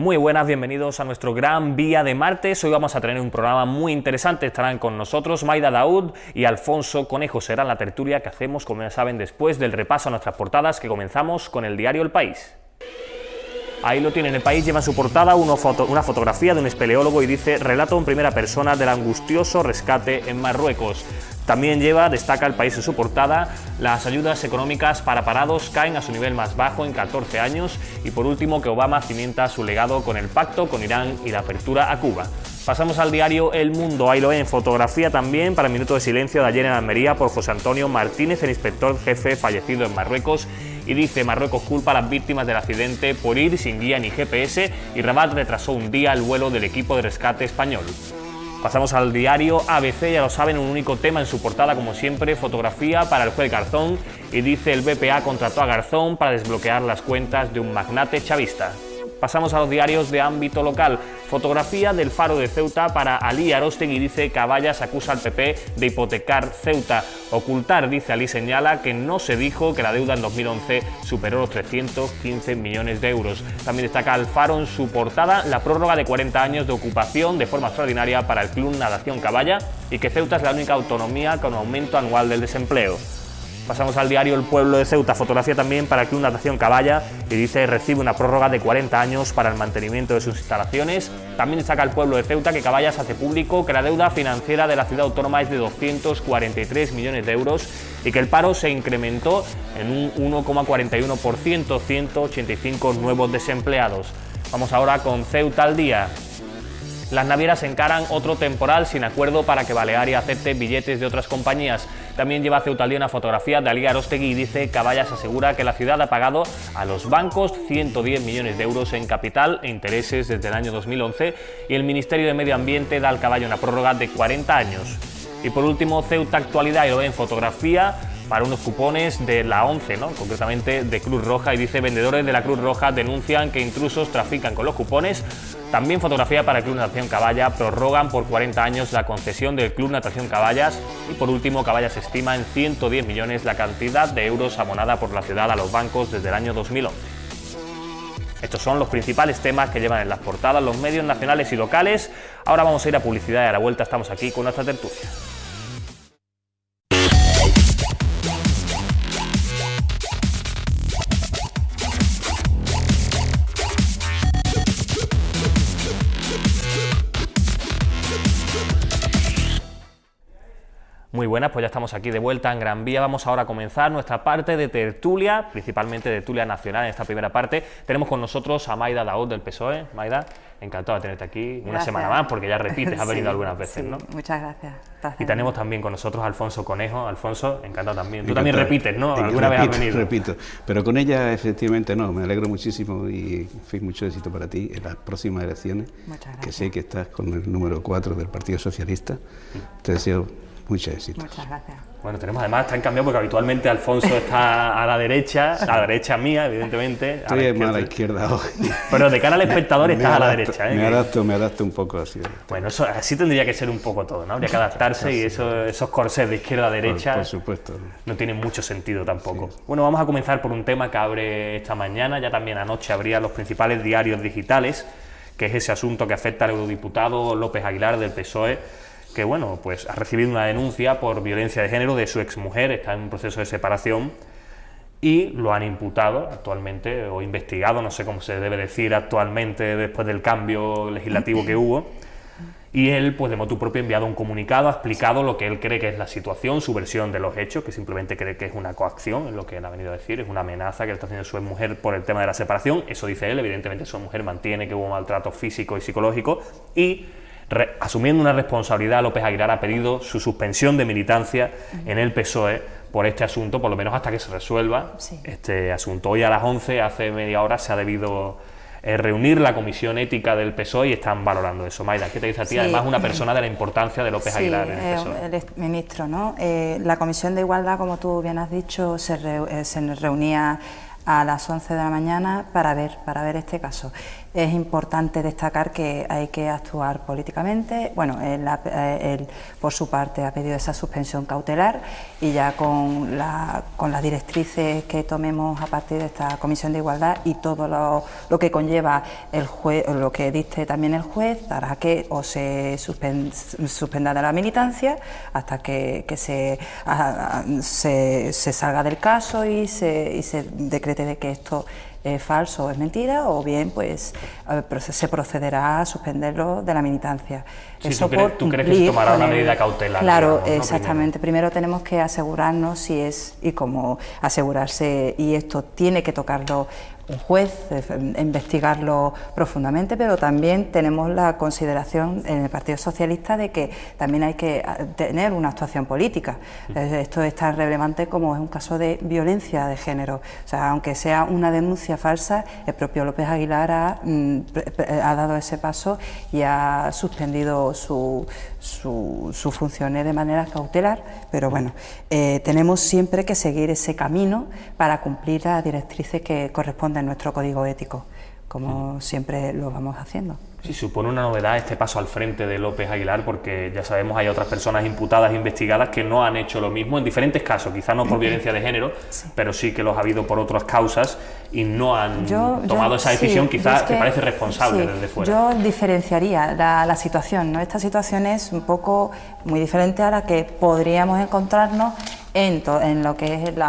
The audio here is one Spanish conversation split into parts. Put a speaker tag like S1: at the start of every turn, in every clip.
S1: Muy buenas, bienvenidos a nuestro Gran Vía de martes. Hoy vamos a tener un programa muy interesante. Estarán con nosotros Maida Daoud y Alfonso Conejo. Será la tertulia que hacemos, como ya saben, después del repaso a nuestras portadas, que comenzamos con el diario El País. Ahí lo tienen, El País lleva en su portada una fotografía de un espeleólogo y dice: relato en primera persona del angustioso rescate en Marruecos. También destaca El País en su portada: las ayudas económicas para parados caen a su nivel más bajo en 14 años. Y por último, que Obama cimienta su legado con el pacto con Irán y la apertura a Cuba. Pasamos al diario El Mundo. Ahí lo ven, fotografía también para el minuto de silencio de ayer en Almería por José Antonio Martínez, el inspector jefe fallecido en Marruecos. Y dice: Marruecos culpa a las víctimas del accidente por ir sin guía ni GPS, y Rabat retrasó un día el vuelo del equipo de rescate español. Pasamos al diario ABC, ya lo saben, un único tema en su portada, como siempre, fotografía para el juez Garzón, y dice: el BPA contrató a Garzón para desbloquear las cuentas de un magnate chavista. Pasamos a los diarios de ámbito local. Fotografía del Faro de Ceuta para Ali Aróstegui, dice: Caballas acusa al PP de hipotecar Ceuta. Ocultar, dice Ali, señala que no se dijo que la deuda en 2011 superó los 315 millones de euros. También destaca el Faro en su portada la prórroga de 40 años de ocupación de forma extraordinaria para el Club Natación Caballa, y que Ceuta es la única autonomía con aumento anual del desempleo. Pasamos al diario El Pueblo de Ceuta, fotografía también para el Club Natación Caballa, y dice: recibe una prórroga de 40 años para el mantenimiento de sus instalaciones. También destaca El Pueblo de Ceuta que Caballas hace público que la deuda financiera de la ciudad autónoma es de 243 millones de euros y que el paro se incrementó en un 1,41%, 185 nuevos desempleados. Vamos ahora con Ceuta al día. Las navieras encaran otro temporal sin acuerdo para que Balearia acepte billetes de otras compañías. También lleva Ceuta al día una fotografía de Ali Aróstegui y dice: Caballas asegura que la ciudad ha pagado a los bancos 110 millones de euros en capital e intereses desde el año 2011, y el Ministerio de Medio Ambiente da al Caballo una prórroga de 40 años. Y por último, Ceuta Actualidad, y lo ve en fotografía para unos cupones de la 11, concretamente de Cruz Roja, y dice: vendedores de la Cruz Roja denuncian que intrusos trafican con los cupones. También fotografía para el Club Natación Caballa, prorrogan por 40 años la concesión del Club Natación Caballas. Y por último, Caballas estima en 110 millones la cantidad de euros abonada por la ciudad a los bancos desde el año 2011. Estos son los principales temas que llevan en las portadas los medios nacionales y locales. Ahora vamos a ir a publicidad y a la vuelta estamos aquí con nuestra tertulia. Muy buenas, pues ya estamos aquí de vuelta en Gran Vía. Vamos ahora a comenzar nuestra parte de tertulia, principalmente de tertulia nacional en esta primera parte. Tenemos con nosotros a Maida Daoud del PSOE. Maida, encantado de tenerte aquí una semana más, porque ya repites, has venido algunas veces, ¿no?
S2: Muchas gracias.
S1: Y tenemos también con nosotros a Alfonso Conejo. Alfonso, encantado también. Tú también repites, ¿no? ¿Alguna vez has venido?
S3: Repito, pero con ella efectivamente no. Me alegro muchísimo y en fin, mucho éxito para ti en las próximas elecciones.
S2: Muchas gracias.
S3: Que sé que estás con el número 4 del Partido Socialista. Te deseo mucho éxito.
S2: Muchas gracias.
S1: Bueno, tenemos además, está en cambio porque habitualmente Alfonso está a la derecha mía, evidentemente.
S3: Estoy más a la izquierda hoy.
S1: Pero de cara al espectador estás a la derecha, ¿eh?
S3: Me adapto un poco así.
S1: Bueno, eso, así tendría que ser un poco todo, ¿no? Habría que adaptarse y esos corsés de izquierda a derecha
S3: por supuesto.
S1: No tienen mucho sentido tampoco.
S3: Sí.
S1: Bueno, vamos a comenzar por un tema que abre esta mañana, ya también anoche abría los principales diarios digitales, que es ese asunto que afecta al eurodiputado López Aguilar del PSOE, que bueno, pues ha recibido una denuncia por violencia de género de su exmujer, está en un proceso de separación y lo han imputado actualmente, o investigado, no sé cómo se debe decir actualmente después del cambio legislativo que hubo, y él, pues de motu propio, ha enviado un comunicado, ha explicado lo que él cree que es la situación, su versión de los hechos, que simplemente cree que es una coacción, es lo que él ha venido a decir, es una amenaza que le está haciendo su exmujer por el tema de la separación. Eso dice él, evidentemente su mujer mantiene que hubo maltrato físico y psicológico, y asumiendo una responsabilidad, López Aguilar ha pedido su suspensión de militancia en el PSOE por este asunto, por lo menos hasta que se resuelva este asunto. Hoy a las 11, hace media hora, se ha debido reunir la comisión ética del PSOE y están valorando eso. Maida, ¿qué te dice a ti? Además, una persona de la importancia de López Aguilar en el PSOE.
S2: El exministro, ¿no? La Comisión de Igualdad, como tú bien has dicho, se reunía a las 11 de la mañana para ver este caso. Es importante destacar que hay que actuar políticamente. Bueno, él por su parte ha pedido esa suspensión cautelar y ya con las directrices que tomemos a partir de esta Comisión de Igualdad y todo lo que conlleva el juez, lo que dicte también el juez, hará que o se suspenda de la militancia hasta que se salga del caso y se decrete de que esto es falso o es mentira, o bien pues se procederá a suspenderlo de la militancia.
S1: Sí, ¿tú crees que se tomará una medida cautelar?
S2: Claro,
S1: digamos, ¿no?
S2: exactamente. Primero tenemos que asegurarnos si es y cómo asegurarse, y esto tiene que tocarlo un juez, investigarlo profundamente, pero también tenemos la consideración en el Partido Socialista de que también hay que tener una actuación política. Esto es tan relevante como es un caso de violencia de género. O sea, aunque sea una denuncia falsa, el propio López Aguilar ha dado ese paso y ha suspendido sus funciones de manera cautelar, pero bueno, tenemos siempre que seguir ese camino para cumplir las directrices que corresponden a nuestro código ético, como siempre lo vamos haciendo.
S1: Sí, supone una novedad este paso al frente de López Aguilar, porque ya sabemos hay otras personas imputadas, investigadas, que no han hecho lo mismo en diferentes casos, quizás no por violencia de género, sí, pero sí que los ha habido por otras causas y no han tomado esa decisión, sí, quizás que parece responsable, sí, desde fuera.
S2: Yo diferenciaría la situación, ¿no? Esta situación es un poco muy diferente a la que podríamos encontrarnos en lo que es lo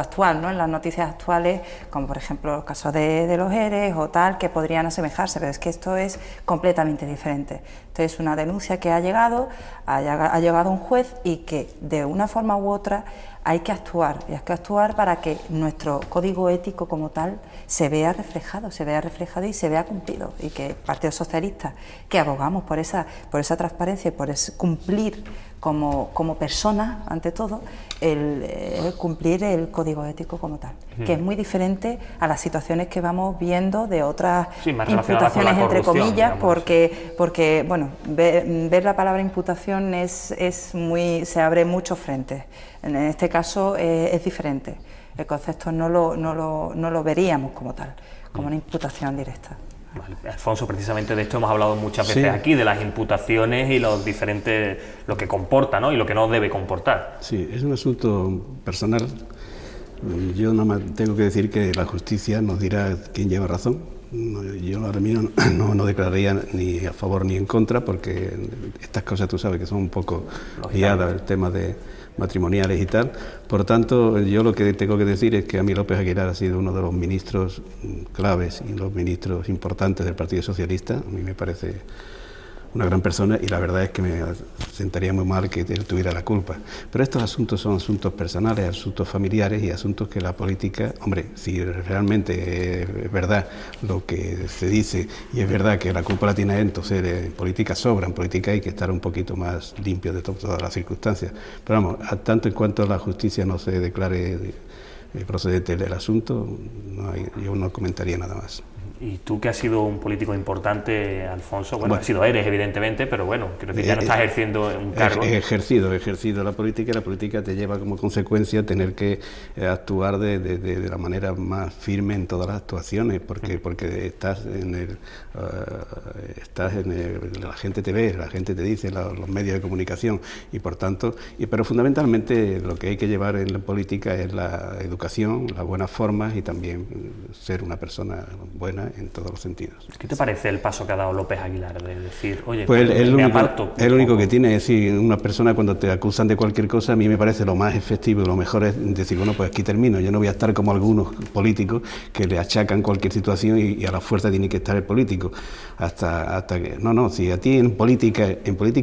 S2: actual, ¿no? En las noticias actuales, como por ejemplo los casos de los ERE o tal, que podrían asemejarse, pero es que esto es completamente diferente. Esto es una denuncia que ha llegado a un juez y que de una forma u otra hay que actuar, y hay que actuar para que nuestro código ético como tal se vea reflejado y se vea cumplido, y que el Partido Socialista, que abogamos por esa transparencia y por cumplir como persona, ante todo, el cumplir el código ético como tal, que es muy diferente a las situaciones que vamos viendo de otras imputaciones, entre comillas, digamos, porque bueno, ver la palabra imputación se abre muchos frentes. En este caso es diferente, el concepto no lo veríamos como tal, como una imputación directa.
S1: Vale. Alfonso, precisamente de esto hemos hablado muchas veces, sí, aquí, de las imputaciones y los diferentes, lo que comporta, ¿no? Y lo que no debe comportar.
S3: Sí, es un asunto personal. Yo nada más tengo que decir que la justicia nos dirá quién lleva razón. Yo ahora mismo no declararía ni a favor ni en contra, porque estas cosas tú sabes que son un poco guiadas, el tema de matrimoniales y tal. Por tanto, yo lo que tengo que decir es que a mí López Aguilar ha sido uno de los ministros claves y los ministros importantes del Partido Socialista. A mí me parece una gran persona, y la verdad es que me sentaría muy mal que él tuviera la culpa. Pero estos asuntos son asuntos personales, asuntos familiares y asuntos que la política, hombre, si realmente es verdad lo que se dice y es verdad que la culpa la tiene él, entonces en política sobra, en política hay que estar un poquito más limpio de todas las circunstancias. Pero vamos, a tanto en cuanto la justicia no se declare procedente del asunto, yo no comentaría nada más.
S1: Y tú, que has sido un político importante, Alfonso, bueno, eres evidentemente, pero bueno, quiero decir, ya no estás ejerciendo un cargo.
S3: He ejercido la política, y la política te lleva como consecuencia tener que actuar de la manera más firme en todas las actuaciones, porque estás la gente te ve, la gente te dice, los medios de comunicación, y por tanto, pero fundamentalmente lo que hay que llevar en la política es la educación, las buenas formas y también ser una persona buena en todos los sentidos.
S1: ¿Qué te parece el paso que ha dado López Aguilar de decir, oye,
S3: pues
S1: me aparto?
S3: Es lo único que tiene, es decir, una persona cuando te acusan de cualquier cosa, a mí me parece lo más efectivo y lo mejor es decir, bueno, pues aquí termino, yo no voy a estar como algunos políticos que le achacan cualquier situación y a la fuerza tiene que estar el político, hasta que, no, si a ti en política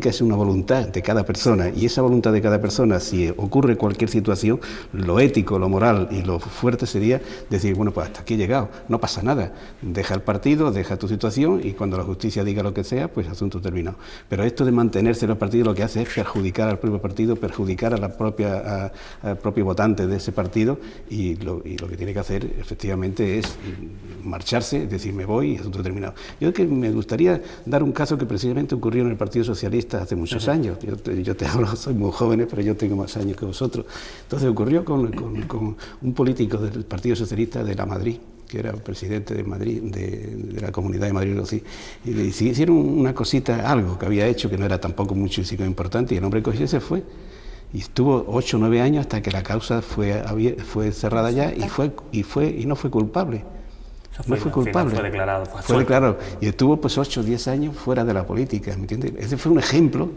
S3: es una voluntad de cada persona, y esa voluntad de cada persona, si ocurre cualquier situación, lo ético, lo moral y lo fuerte sería decir, bueno, pues hasta aquí he llegado, no pasa nada, deja el partido, deja tu situación y cuando la justicia diga lo que sea, pues asunto terminado. Pero esto de mantenerse en el partido lo que hace es perjudicar al propio partido, perjudicar al propio votante de ese partido y lo que tiene que hacer efectivamente es marcharse, es decir, me voy y asunto terminado. Yo que me gustaría dar un caso que precisamente ocurrió en el Partido Socialista hace muchos años. Yo te hablo, soy muy joven, pero yo tengo más años que vosotros. Entonces ocurrió con un político del Partido Socialista de la Madrid, que era presidente de Madrid, de la Comunidad de Madrid, así, y le hicieron una cosita, algo que había hecho, que no era tampoco mucho importante, y el hombre cogió y se fue. Y estuvo 8 o 9 años hasta que la causa fue cerrada ya y no fue culpable. No fue culpable.
S1: Fue declarado.
S3: Fue declarado. Y estuvo pues 8 o 10 años fuera de la política, ¿me entiendes? Ese fue un ejemplo,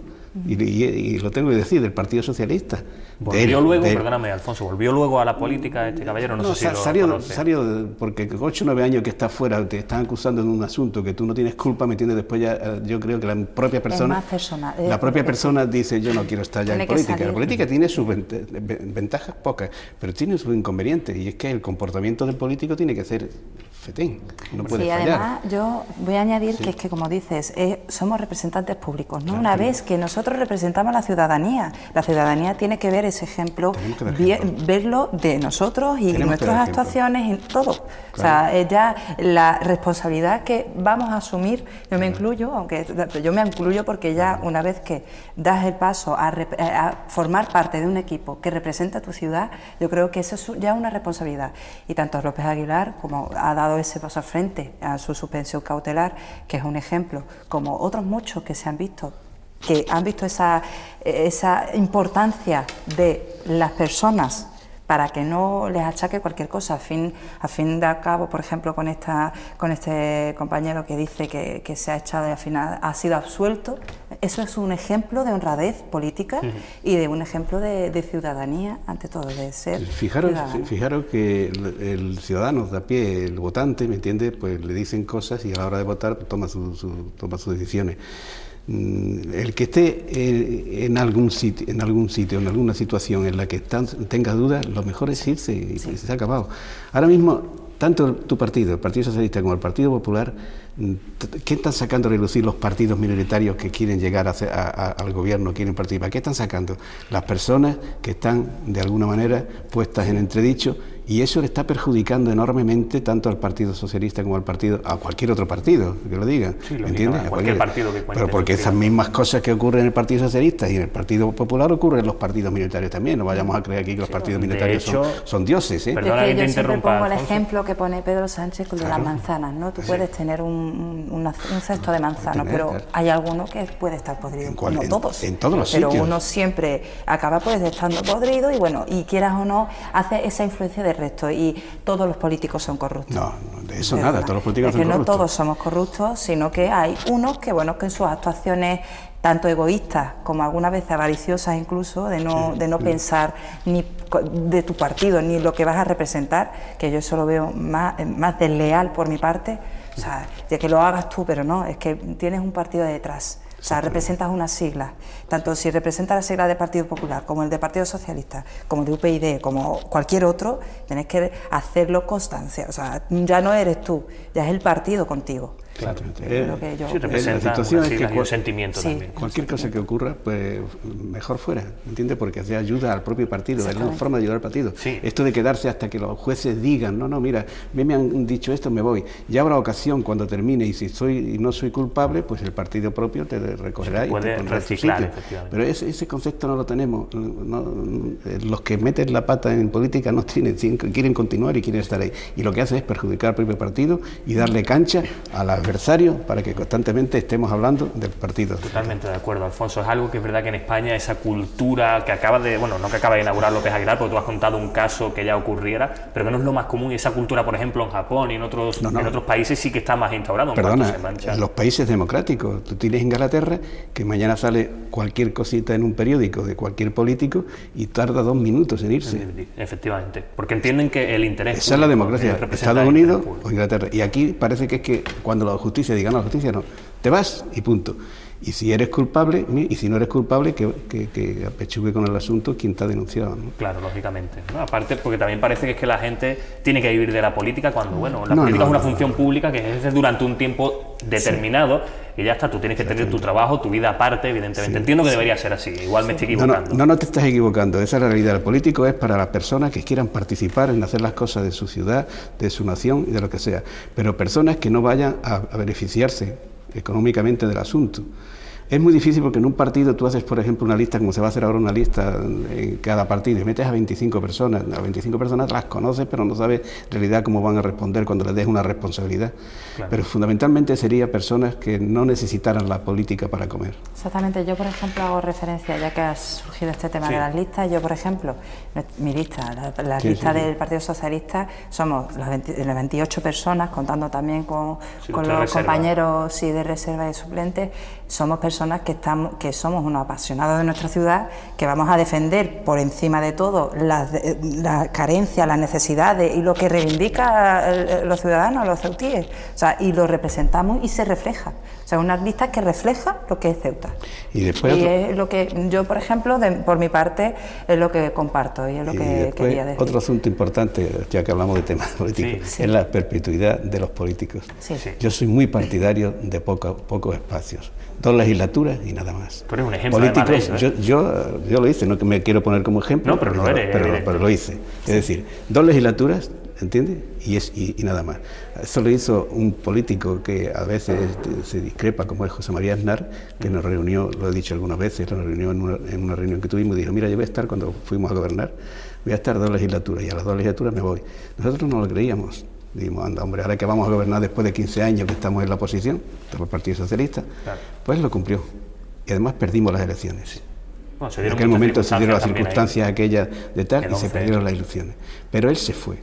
S3: y lo tengo que decir, del Partido Socialista.
S1: Volvió luego, perdóname, Alfonso, volvió luego a la política este caballero, no sé si
S3: salió porque 8 o 9 años que estás fuera, te están acusando de un asunto que tú no tienes culpa, ¿me entiendes? Después ya yo creo que la propia persona...
S2: Es más personal.
S3: La propia persona dice, yo no quiero estar ya en política. La política tiene sus ventajas pocas, pero tiene sus inconvenientes, y es que el comportamiento del político tiene que ser fetén, no puede fallar.
S2: Además, yo voy a añadir que es que, como dices, somos representantes públicos, ¿no? Claro, una vez que nosotros representamos a la ciudadanía tiene que ver ese ejemplo, verlo de nosotros y nuestras actuaciones y todo. Claro. O sea, es ya la responsabilidad que vamos a asumir, yo me incluyo, aunque yo me incluyo porque ya una vez que das el paso a formar parte de un equipo que representa a tu ciudad, yo creo que eso es ya una responsabilidad. Y tanto López Aguilar, como ha dado ese paso al frente a su suspensión cautelar, que es un ejemplo, como otros muchos que han visto esa importancia de las personas para que no les achaque cualquier cosa, a fin de cabo, por ejemplo, con este compañero que dice que se ha echado y al final ha sido absuelto. Eso es un ejemplo de honradez política y de un ejemplo de ciudadanía, ante todo, de ser
S3: Fijaros que el ciudadano de a pie, el votante, ¿me entiende? Pues le dicen cosas y a la hora de votar toma sus decisiones. El que esté en algún sitio, en alguna situación en la que tenga dudas, lo mejor es irse y se ha acabado. Ahora mismo, tanto tu partido, el Partido Socialista, como el Partido Popular, ¿qué están sacando a relucir los partidos minoritarios que quieren llegar al gobierno, quieren participar? ¿Qué están sacando? Las personas que están, de alguna manera, puestas en entredicho, y eso le está perjudicando enormemente tanto al Partido Socialista como a cualquier otro partido, que lo diga,
S1: sí,
S3: ¿me entiendes?
S1: A cualquier partido que cuente.
S3: Pero porque esas mismas cosas que ocurren en el Partido Socialista y en el Partido Popular ocurren en los partidos minoritarios también. No vayamos a creer aquí que los partidos minoritarios son dioses, ¿eh?
S1: Perdona que te interrumpa,
S2: siempre pongo el
S1: Alfonso.
S2: Ejemplo que pone Pedro Sánchez con las manzanas, ¿no? Tú puedes tener un cesto de manzanas, pero hay alguno que puede estar podrido, no todos.
S3: En todos los sitios.
S2: Pero uno siempre acaba pues estando podrido y bueno, y quieras o no, hace esa influencia del resto, y todos los políticos son corruptos.
S3: No, de eso nada, todos los políticos son corruptos.
S2: No todos somos corruptos, sino que hay unos que, bueno, que en sus actuaciones tanto egoístas como algunas veces avariciosas incluso, de no pensar ni de tu partido ni lo que vas a representar, que yo eso lo veo más desleal por mi parte, o sea, de que lo hagas tú, pero no, es que tienes un partido detrás. O sea, representas unas siglas, tanto si representas la sigla del Partido Popular, como el del Partido Socialista, como el de UPyD, como cualquier otro, tienes que hacerlo constancia. O sea, ya no eres tú, ya es el partido contigo.
S1: Claro,
S3: la situación es que
S1: sentimiento también.
S3: Cualquier cosa que ocurra, pues mejor fuera, ¿entiendes? Porque hace ayuda al propio partido, es una forma de ayudar al partido.
S1: Sí.
S3: Esto de quedarse hasta que los jueces digan, no, mira, me han dicho esto, me voy. Ya habrá ocasión cuando termine, y si no soy culpable, pues el partido propio te recogerá y te pondrá en su sitio. Pero ese concepto no lo tenemos. Los que meten la pata en política no quieren continuar y quieren estar ahí. Y lo que hace es perjudicar al propio partido y darle cancha a la adversario para que constantemente estemos hablando del partido.
S1: Totalmente de acuerdo, Alfonso. Es algo que es verdad que en España esa cultura que acaba de inaugurar López Aguilar, porque tú has contado un caso que ya ocurriera, pero que no es lo más común. Esa cultura, por ejemplo, en Japón y en otros países sí que está más instaurado.
S3: Perdona, en los países democráticos, tú tienes Inglaterra que mañana sale cualquier cosita en un periódico de cualquier político y tarda 2 minutos en irse.
S1: Efectivamente, porque entienden que el interés...
S3: Esa es la democracia, Estados Unidos o Inglaterra. Y aquí parece que es que cuando la justicia diga, no, la justicia no, te vas y punto. Y si eres culpable, y si no eres culpable, que apechugue con el asunto quien te ha denunciado, ¿no?
S1: Claro, lógicamente, ¿no? Aparte, porque también parece que es que la gente tiene que vivir de la política cuando, bueno, la política es una función pública que ejerces durante un tiempo determinado y ya está, tú tienes que tener tu trabajo, tu vida aparte, evidentemente. Entiendo que debería ser así, igual me estoy equivocando.
S3: No te estás equivocando, esa es la realidad. El político es para las personas que quieran participar en hacer las cosas de su ciudad, de su nación y de lo que sea, pero personas que no vayan a beneficiarse económicamente del asunto. Es muy difícil porque en un partido tú haces, por ejemplo, una lista, como se va a hacer ahora una lista en cada partido, y metes a 25 personas. A 25 personas las conoces, pero no sabes en realidad cómo van a responder cuando les des una responsabilidad. Claro. Pero fundamentalmente sería personas que no necesitaran la política para comer.
S2: Exactamente. Yo, por ejemplo, hago referencia, ya que ha surgido este tema de las listas, yo, por ejemplo, mi lista, la lista del Partido Socialista, somos las 28 personas, contando también con los compañeros de reserva y suplentes, somos personas que somos unos apasionados de nuestra ciudad, que vamos a defender por encima de todo las carencias, las necesidades y lo que reivindica los ciudadanos, los ceutíes, o sea, y lo representamos y se refleja. O sea, unas listas que refleja lo que es Ceuta.
S3: Y después
S2: es lo que yo, por ejemplo, por mi parte, es lo que comparto y es lo que quería decir.
S3: Otro asunto importante, ya que hablamos de temas políticos, es la perpetuidad de los políticos. Yo soy muy partidario de pocos espacios. 2 legislaturas y nada más.
S1: Tú eres un ejemplo
S3: políticos,
S1: de Madrid,
S3: yo lo hice, no que me quiero poner como ejemplo,
S1: no, pero
S3: lo hice. Es decir, 2 legislaturas, ¿entiendes? Y nada más. Eso lo hizo un político que a veces se discrepa, como es José María Aznar, que nos reunió, lo he dicho algunas veces, nos reunió en una reunión que tuvimos y dijo, mira, yo voy a estar, cuando fuimos a gobernar, voy a estar 2 legislaturas y a las 2 legislaturas me voy. Nosotros no lo creíamos. Dijimos, anda, hombre, ahora que vamos a gobernar después de 15 años que estamos en la oposición, del Partido Socialista, claro. Pues lo cumplió. Y además perdimos las elecciones. Bueno, en aquel momento se dieron las circunstancias aquellas de tal y se perdieron las elecciones. Pero él se fue.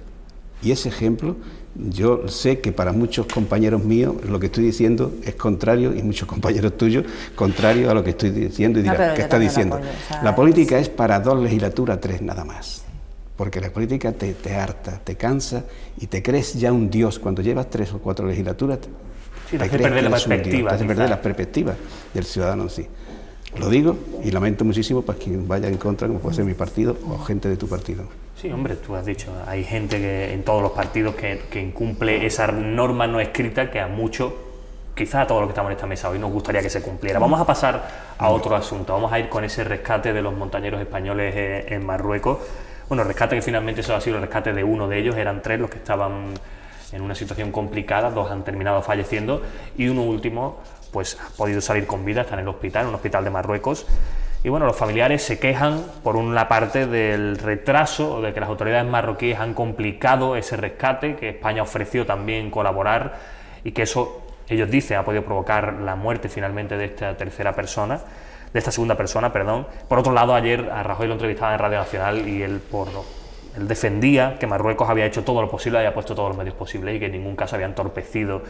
S3: Y ese ejemplo, yo sé que para muchos compañeros míos lo que estoy diciendo es contrario, y muchos compañeros tuyos, contrario a lo que estoy diciendo y dirán, ¿qué está diciendo? Apoyo, o sea, la política es para 2 legislaturas, 3 nada más. Porque la política te harta, te cansa y te crees ya un dios. Cuando llevas 3 o 4 legislaturas,
S1: te hace perder la perspectiva.
S3: Te hace perder la perspectiva del ciudadano en sí. Lo digo y lamento muchísimo para quien vaya en contra, como puede ser mi partido o gente de tu partido.
S1: Sí, hombre, tú has dicho, hay gente que en todos los partidos que incumple esa norma no escrita que a muchos, quizás a todos los que estamos en esta mesa hoy, nos gustaría que se cumpliera. Vamos a pasar a otro asunto. Vamos a ir con ese rescate de los montañeros españoles en Marruecos. Bueno, rescate que finalmente eso ha sido el rescate de uno de ellos, eran 3 los que estaban en una situación complicada, 2 han terminado falleciendo y uno último pues ha podido salir con vida, está en el hospital, en un hospital de Marruecos. Y bueno, los familiares se quejan por una parte del retraso, de que las autoridades marroquíes han complicado ese rescate, que España ofreció también colaborar y que eso, ellos dicen, ha podido provocar la muerte finalmente de esta segunda persona, perdón. Por otro lado, ayer a Rajoy lo entrevistaba en Radio Nacional y él defendía que Marruecos había hecho todo lo posible, había puesto todos los medios posibles y que en ningún caso había entorpecido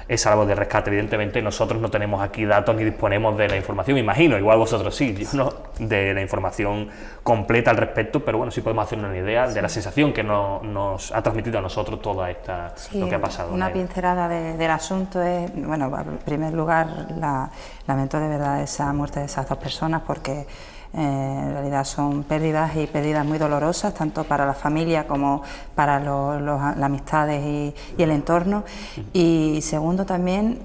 S1: esa labor de rescate. Evidentemente nosotros no tenemos aquí datos ni disponemos de la información, me imagino, igual vosotros sí, yo no, de la información completa al respecto, pero bueno, sí podemos hacernos una idea de la sensación que nos ha transmitido a nosotros toda lo que ha pasado.
S2: Una pincelada del asunto es, bueno, en primer lugar, lamento de verdad esa muerte de esas 2 personas porque en realidad son pérdidas muy dolorosas, tanto para la familia como para las amistades y el entorno. Y segundo, también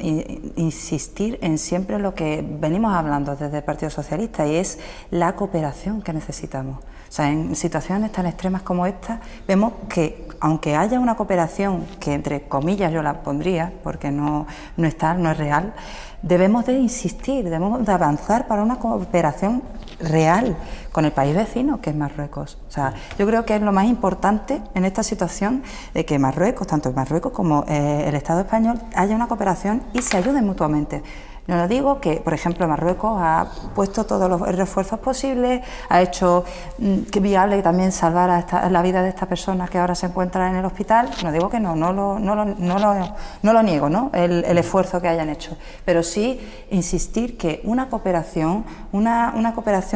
S2: insistir en siempre lo que venimos hablando desde el Partido Socialista, y es la cooperación que necesitamos. O sea, en situaciones tan extremas como esta, vemos que aunque haya una cooperación, que entre comillas yo la pondría, porque no es real, debemos de insistir, debemos de avanzar para una cooperación real con el país vecino, que es Marruecos. O sea, yo creo que es lo más importante en esta situación, de que Marruecos, tanto Marruecos como el Estado español, haya una cooperación y se ayuden mutuamente. No lo digo que, por ejemplo, Marruecos ha puesto todos los refuerzos posibles, ha hecho que viable también salvar la vida de esta persona que ahora se encuentra en el hospital. No digo que no lo niego, ¿no? El esfuerzo que hayan hecho, pero sí insistir que una cooperación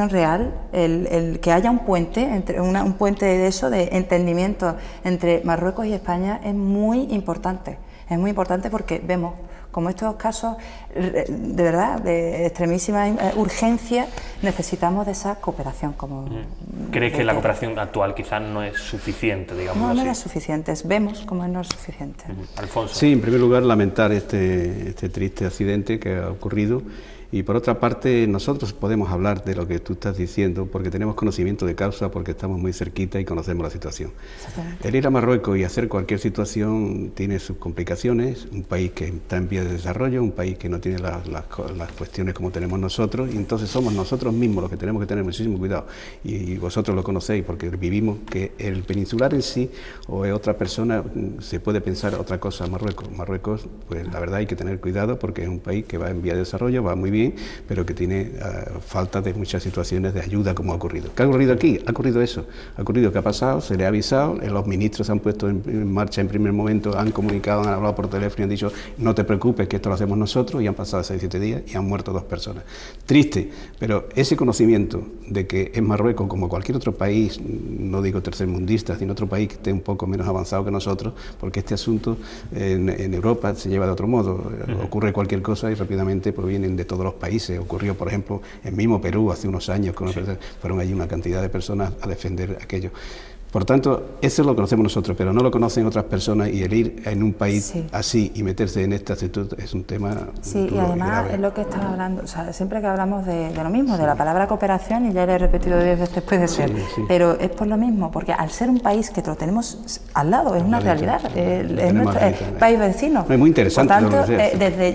S2: real, el que haya un puente un puente de eso, de entendimiento entre Marruecos y España, es muy importante. Es muy importante porque vemos como estos casos de verdad de extremísima urgencia, necesitamos de esa cooperación.
S1: ¿Crees que la cooperación actual quizás no es suficiente, digamos así?
S2: No es suficiente, vemos como no es suficiente.
S1: Alfonso.
S3: Sí, en primer lugar lamentar este triste accidente que ha ocurrido. Y por otra parte, nosotros podemos hablar de lo que tú estás diciendo porque tenemos conocimiento de causa, porque estamos muy cerquita y conocemos la situación. El ir a Marruecos y hacer cualquier situación tiene sus complicaciones, un país que está en vías de desarrollo, un país que no tiene las cuestiones como tenemos nosotros, y entonces somos nosotros mismos los que tenemos que tener muchísimo cuidado. Y vosotros lo conocéis porque vivimos que el peninsular en sí o es otra persona, se puede pensar otra cosa. Marruecos, pues la verdad hay que tener cuidado porque es un país que va en vía de desarrollo, va muy bien, pero que tiene falta de muchas situaciones de ayuda, como ha ocurrido. ¿Qué ha ocurrido aquí? Ha ocurrido eso. Ha ocurrido que ha pasado, se le ha avisado, los ministros se han puesto en marcha en primer momento, han comunicado, han hablado por teléfono y han dicho no te preocupes que esto lo hacemos nosotros, y han pasado 6-7 días y han muerto 2 personas. Triste, pero ese conocimiento de que en Marruecos, como cualquier otro país, no digo tercermundista, sino otro país que esté un poco menos avanzado que nosotros, porque este asunto en Europa se lleva de otro modo. Ocurre cualquier cosa y rápidamente provienen de todos los países. Ocurrió, por ejemplo, en mismo Perú hace unos años, fueron allí una cantidad de personas a defender aquello. Por tanto, eso lo conocemos nosotros, pero no lo conocen otras personas, y el ir en un país así y meterse en esta actitud es un tema duro
S2: y además
S3: grave.
S2: Es lo que estaba hablando, o sea, siempre que hablamos de lo mismo, de la palabra cooperación, y ya lo he repetido 10 veces, puede ser, pero es por lo mismo, porque al ser un país que lo tenemos al lado, es una realidad, es nuestro país vecino.
S3: Es muy interesante.
S2: Por tanto,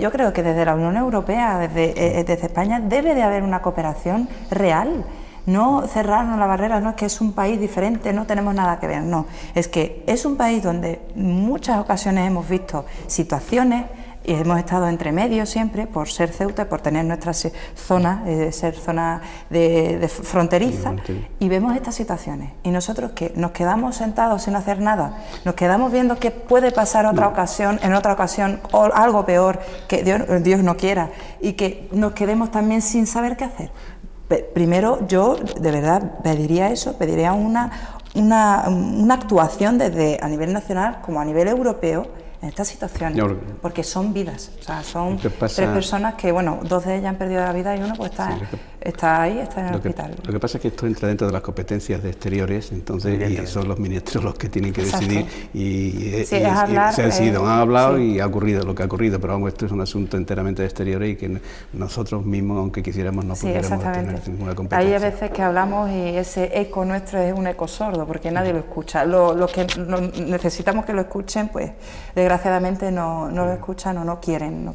S2: yo creo que desde la Unión Europea, desde España, debe de haber una cooperación real. No cerrarnos la barrera, no es que es un país diferente, no tenemos nada que ver, no. Es que es un país donde en muchas ocasiones hemos visto situaciones y hemos estado entre medio siempre por ser Ceuta, por tener nuestras zonas, ser zona de fronteriza, y vemos estas situaciones. Y nosotros que nos quedamos sentados sin hacer nada, nos quedamos viendo qué puede pasar en otra ocasión, o algo peor, que Dios no quiera, y que nos quedemos también sin saber qué hacer. Primero, yo de verdad pediría una actuación desde a nivel nacional como a nivel europeo en estas situaciones, porque son vidas, o sea, son 3 personas que, bueno, 2 de ellas han perdido la vida y uno pues está ahí, está en el hospital.
S3: Lo que pasa es que esto entra dentro de las competencias de exteriores, entonces, y son los ministros los que tienen que decidir, y se han hablado y ha ocurrido lo que ha ocurrido, pero vamos, esto es un asunto enteramente de exteriores y que nosotros mismos, aunque quisiéramos, no pudiéramos tener ninguna competencia.
S2: Hay veces que hablamos y ese eco nuestro es un eco sordo, porque nadie lo escucha. Los que necesitamos que lo escuchen, pues desgraciadamente no lo escuchan o no quieren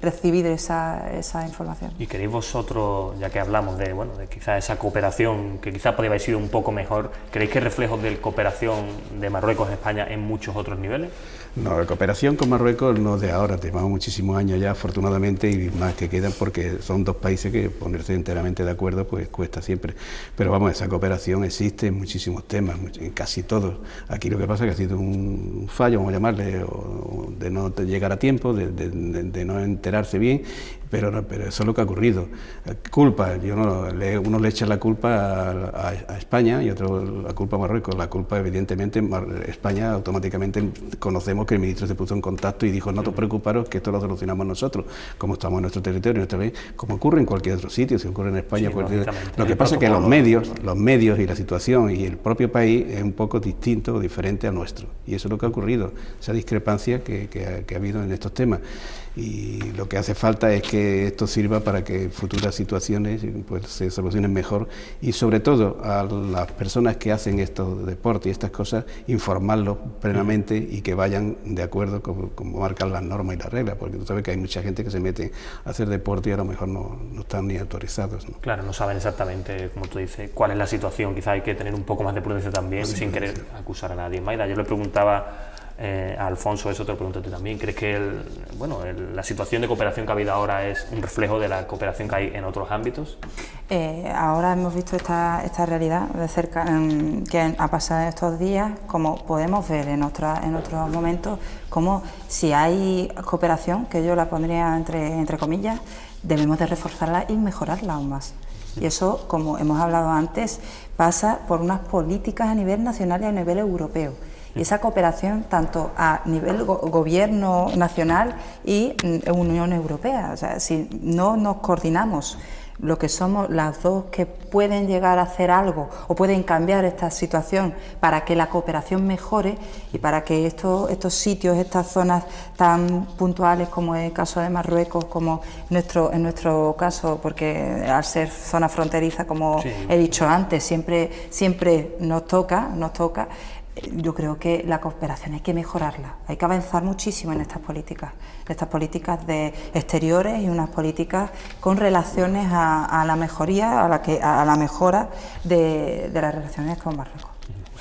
S2: recibir esa información.
S1: ¿Y queréis vosotros, ya que hablamos de quizás esa cooperación que quizás podría haber sido un poco mejor, ¿creéis que hay reflejos de cooperación de Marruecos a España en muchos otros niveles?
S3: No, la cooperación con Marruecos no de ahora, llevamos muchísimos años ya, afortunadamente, y más que quedan, porque son 2 países que ponerse enteramente de acuerdo pues cuesta siempre. Pero vamos, esa cooperación existe en muchísimos temas, en casi todos. Aquí lo que pasa es que ha sido un fallo, vamos a llamarle, de no llegar a tiempo, de no enterarse bien, pero eso es lo que ha ocurrido. Culpa, uno le echa la culpa a España y otro la culpa a Marruecos. La culpa, evidentemente, España automáticamente conocemos que el ministro se puso en contacto y dijo no te preocuparos que esto lo solucionamos nosotros, como estamos en nuestro territorio, como ocurre en cualquier otro sitio, si ocurre en España. Lo que pasa es que los medios y la situación y el propio país es un poco distinto o diferente a nuestro, y eso es lo que ha ocurrido, esa discrepancia que ha habido en estos temas. Y lo que hace falta es que esto sirva para que futuras situaciones pues se solucionen mejor, y sobre todo a las personas que hacen estos deportes y estas cosas, informarlos plenamente y que vayan de acuerdo como marcan las normas y las reglas, porque tú sabes que hay mucha gente que se mete a hacer deporte y a lo mejor no están ni autorizados, ¿no?
S1: Claro, no saben exactamente, como tú dices, cuál es la situación. Quizá hay que tener un poco más de prudencia también, sin querer acusar a nadie. Maida, yo le preguntaba a Alfonso, eso te lo pregunto a ti también. ¿Crees que la situación de cooperación que ha habido ahora es un reflejo de la cooperación que hay en otros ámbitos?
S2: Ahora hemos visto esta realidad de cerca que ha pasado estos días, como podemos ver en otros momentos, como si hay cooperación, que yo la pondría entre comillas, debemos de reforzarla y mejorarla aún más. Y eso, como hemos hablado antes, pasa por unas políticas a nivel nacional y a nivel europeo. Y esa cooperación tanto a nivel gobierno nacional y Unión Europea. O sea, si no nos coordinamos, lo que somos las dos que pueden llegar a hacer algo o pueden cambiar esta situación para que la cooperación mejore y para que estos sitios, estas zonas tan puntuales como es el caso de Marruecos, como en nuestro caso, porque al ser zona fronteriza, como he dicho antes, siempre nos toca. Yo creo que la cooperación hay que mejorarla, hay que avanzar muchísimo en estas políticas de exteriores y unas políticas con relaciones a la mejoría, a la mejora de las relaciones con Marruecos.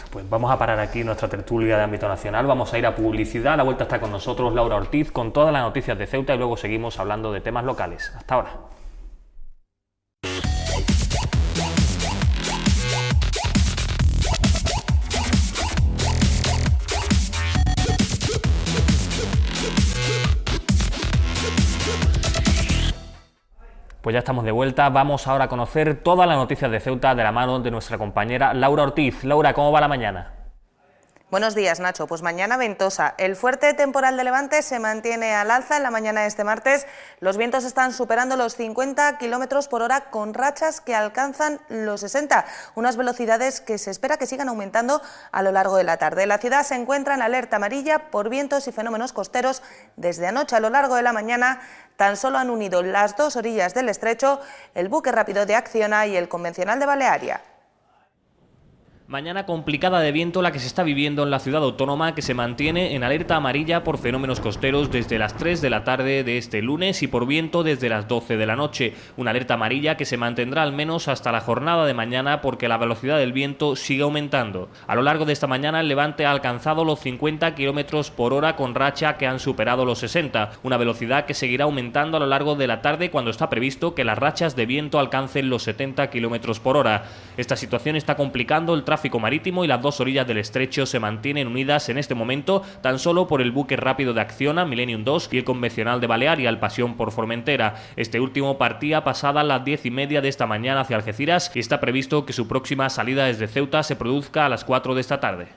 S1: Pues vamos a parar aquí nuestra tertulia de ámbito nacional, vamos a ir a publicidad, a la vuelta está con nosotros Laura Ortiz con todas las noticias de Ceuta y luego seguimos hablando de temas locales. Hasta ahora. Pues ya estamos de vuelta, vamos ahora a conocer todas las noticias de Ceuta de la mano de nuestra compañera Laura Ortiz. Laura, ¿cómo va la mañana?
S4: Buenos días, Nacho. Pues mañana ventosa. El fuerte temporal de levante se mantiene al alza en la mañana de este martes. Los vientos están superando los 50 km por hora con rachas que alcanzan los 60, unas velocidades que se espera que sigan aumentando a lo largo de la tarde. La ciudad se encuentra en alerta amarilla por vientos y fenómenos costeros. Desde anoche a lo largo de la mañana tan solo han unido las dos orillas del estrecho, el buque rápido de Acciona y el convencional de Balearia.
S1: Mañana complicada de viento la que se está viviendo en la ciudad autónoma, que se mantiene en alerta amarilla por fenómenos costeros desde las 3 de la tarde de este lunes y por viento desde las 12 de la noche. Una alerta amarilla que se mantendrá al menos hasta la jornada de mañana porque la velocidad del viento sigue aumentando. A lo largo de esta mañana el levante ha alcanzado los 50 km por hora con racha que han superado los 60, una velocidad que seguirá aumentando a lo largo de la tarde cuando está previsto que las rachas de viento alcancen los 70 km por hora. Esta situación está complicando el tráfico marítimo y las dos orillas del estrecho se mantienen unidas en este momento tan solo por el buque rápido de Acciona, Millennium 2, y el convencional de Balearia, el Pasión por Formentera. Este último partía pasadas las 10:30 de esta mañana hacia Algeciras y está previsto que su próxima salida desde Ceuta se produzca a las 4 de esta tarde.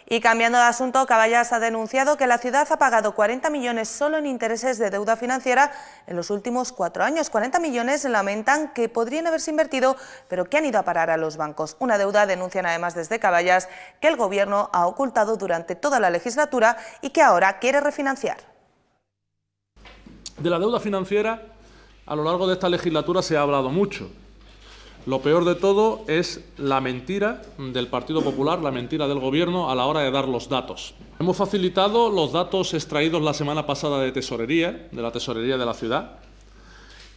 S4: Y cambiando de asunto, Caballas ha denunciado que la ciudad ha pagado 40 millones solo en intereses de deuda financiera en los últimos 4 años. 40 millones lamentan que podrían haberse invertido, pero que han ido a parar a los bancos. Una deuda, denuncian además desde Caballas, que el Gobierno ha ocultado durante toda la legislatura y que ahora quiere refinanciar.
S5: De la deuda financiera, a lo largo de esta legislatura se ha hablado mucho. Lo peor de todo es la mentira del Partido Popular, la mentira del Gobierno a la hora de dar los datos. Hemos facilitado los datos extraídos la semana pasada de la Tesorería de la ciudad,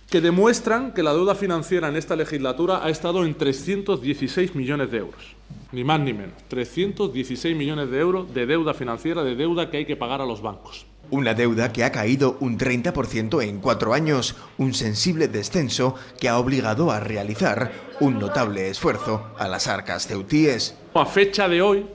S5: que demuestran que la deuda financiera en esta legislatura ha estado en 316 millones de euros. Ni más ni menos. 316 millones de euros de deuda financiera, de deuda que hay que pagar a los bancos.
S6: Una deuda que ha caído un 30% en 4 años, un sensible descenso que ha obligado a realizar un notable esfuerzo a las arcas ceutíes.
S5: A fecha de hoy,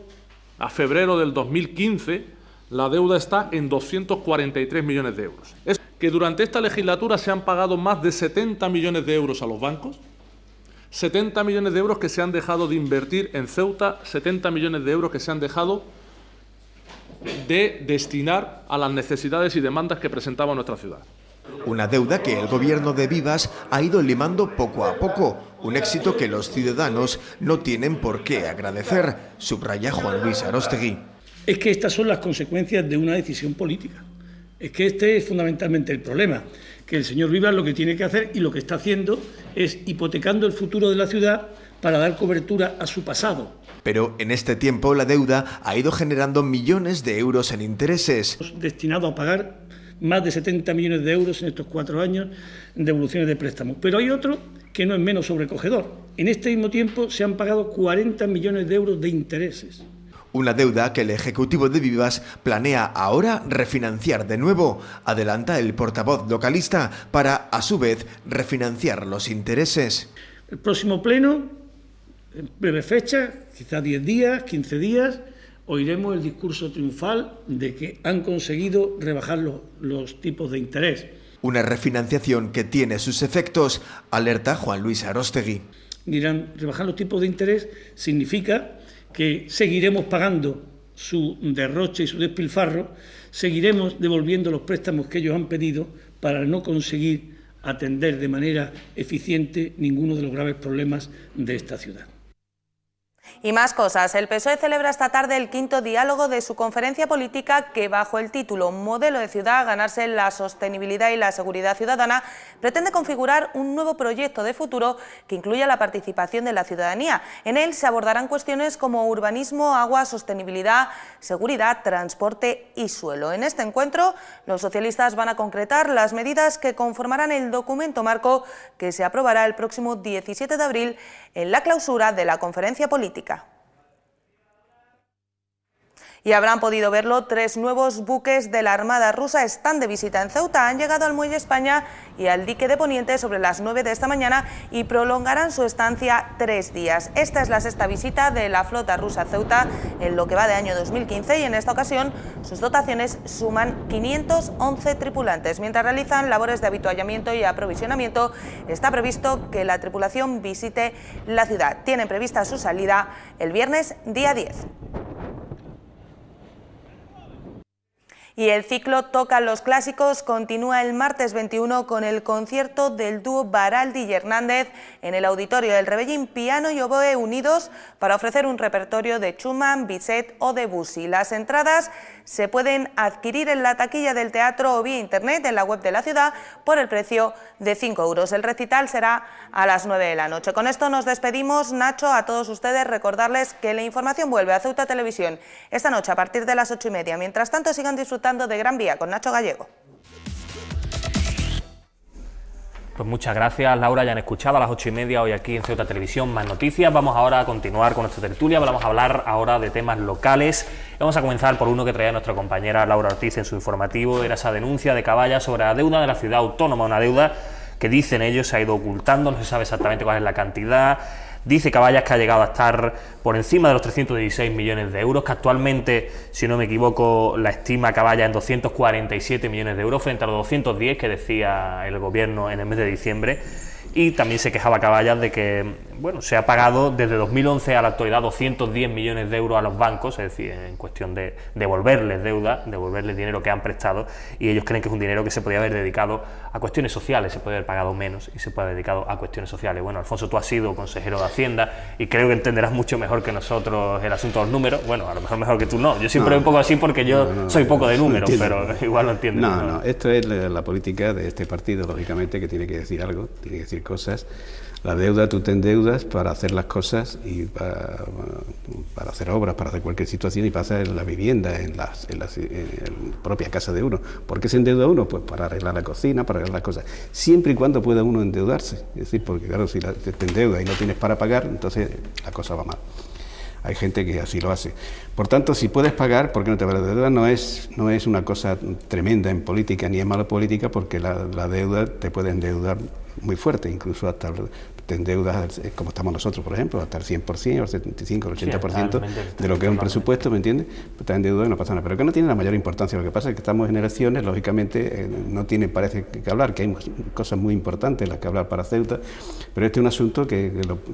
S5: a febrero del 2015, la deuda está en 243 millones de euros. Es que durante esta legislatura se han pagado más de 70 millones de euros a los bancos, 70 millones de euros que se han dejado de invertir en Ceuta, 70 millones de euros que se han dejado de destinar a las necesidades y demandas que presentaba nuestra ciudad.
S6: Una deuda que el Gobierno de Vivas ha ido limando poco a poco, un éxito que los ciudadanos no tienen por qué agradecer, subraya Juan Luis Aróstegui.
S7: Es que estas son las consecuencias de una decisión política. Es que este es fundamentalmente el problema, que el señor Vivas lo que tiene que hacer y lo que está haciendo es hipotecando el futuro de la ciudad para dar cobertura a su pasado.
S6: Pero en este tiempo la deuda ha ido generando millones de euros en intereses.
S7: Destinado a pagar más de 70 millones de euros en estos 4 años en devoluciones de préstamos. Pero hay otro que no es menos sobrecogedor. En este mismo tiempo se han pagado 40 millones de euros de intereses.
S6: Una deuda que el Ejecutivo de Vivas planea ahora refinanciar de nuevo, adelanta el portavoz localista, para a su vez refinanciar los intereses.
S7: El próximo pleno, en breve fecha, quizá 10 días, 15 días, oiremos el discurso triunfal de que han conseguido rebajar los tipos de interés.
S6: Una refinanciación que tiene sus efectos, alerta Juan Luis Aróstegui.
S7: Dirán, rebajar los tipos de interés significa que seguiremos pagando su derroche y su despilfarro, seguiremos devolviendo los préstamos que ellos han pedido para no conseguir atender de manera eficiente ninguno de los graves problemas de esta ciudad.
S4: Y más cosas. El PSOE celebra esta tarde el 5º diálogo de su conferencia política que, bajo el título Modelo de ciudad, ganarse la sostenibilidad y la seguridad ciudadana, pretende configurar un nuevo proyecto de futuro que incluya la participación de la ciudadanía. En él se abordarán cuestiones como urbanismo, agua, sostenibilidad, seguridad, transporte y suelo. En este encuentro, los socialistas van a concretar las medidas que conformarán el documento marco que se aprobará el próximo 17 de abril en la clausura de la conferencia política. Y habrán podido verlo, 3 nuevos buques de la Armada rusa están de visita en Ceuta. Han llegado al Muelle España y al dique de Poniente sobre las 9 de esta mañana y prolongarán su estancia 3 días. Esta es la 6ª visita de la flota rusa a Ceuta en lo que va de año 2015 y en esta ocasión sus dotaciones suman 511 tripulantes. Mientras realizan labores de avituallamiento y aprovisionamiento, está previsto que la tripulación visite la ciudad. Tienen prevista su salida el viernes día 10. Y el ciclo Tocan los Clásicos continúa el martes 21 con el concierto del dúo Baraldi y Hernández en el auditorio del Rebellín, piano y oboe unidos para ofrecer un repertorio de Schumann, Bizet o Debussy. Las entradas se pueden adquirir en la taquilla del teatro o vía internet en la web de la ciudad por el precio de 5 euros. El recital será a las 9 de la noche. Con esto nos despedimos. Nacho, a todos ustedes recordarles que la información vuelve a Ceuta Televisión esta noche a partir de las 8:30. Mientras tanto, sigan disfrutando de Gran Vía con Nacho Gallego.
S1: Pues muchas gracias, Laura. Ya han escuchado a las 8:30 hoy aquí en Ceuta Televisión más noticias. Vamos ahora a continuar con nuestra tertulia. Vamos a hablar ahora de temas locales. Vamos a comenzar por uno que traía nuestra compañera Laura Ortiz en su informativo. Era esa denuncia de Caballa sobre la deuda de la ciudad autónoma, una deuda que dicen ellos se ha ido ocultando, no se sabe exactamente cuál es la cantidad. Dice Caballas que ha llegado a estar por encima de los 316 millones de euros, que actualmente, si no me equivoco, la estima Caballas en 247 millones de euros frente a los 210 que decía el gobierno en el mes de diciembre. Y también se quejaba Caballas de que, bueno, se ha pagado desde 2011 a la actualidad 210 millones de euros a los bancos, es decir, en cuestión de devolverles deuda, devolverles dinero que han prestado, y ellos creen que es un dinero que se podría haber dedicado a cuestiones sociales, se puede haber pagado menos y se puede haber dedicado a cuestiones sociales. Bueno, Alfonso, tú has sido consejero de Hacienda y creo que entenderás mucho mejor que nosotros el asunto de los números. Bueno, a lo mejor que tú no. Yo siempre un poco así porque yo soy poco de números, pero igual lo entiendes.
S3: No, esto es la política de este partido, lógicamente, que tiene que decir algo, tiene que decir cosas. La deuda, tú te endeudas para hacer las cosas y para hacer obras, para hacer cualquier situación y para hacer la vivienda en la propia casa de uno. ¿Por qué se endeuda uno? Pues para arreglar la cocina, para arreglar las cosas. Siempre y cuando pueda uno endeudarse. Es decir, porque claro, si te endeudas y no tienes para pagar, entonces la cosa va mal. Hay gente que así lo hace. Por tanto, si puedes pagar, ¿por qué no te va la deuda? No es una cosa tremenda en política, ni es mala política, porque la deuda te puede endeudar muy fuerte, incluso hasta te endeudas, como estamos nosotros, por ejemplo, hasta el 100%, el 75%, el 80% de lo que es un presupuesto, ¿me entiendes? Te endeudado y no pasa nada. Pero que no tiene la mayor importancia. Lo que pasa es que estamos en elecciones, lógicamente, no tiene, parece que hablar, que hay cosas muy importantes en las que hablar para Ceuta, pero este es un asunto que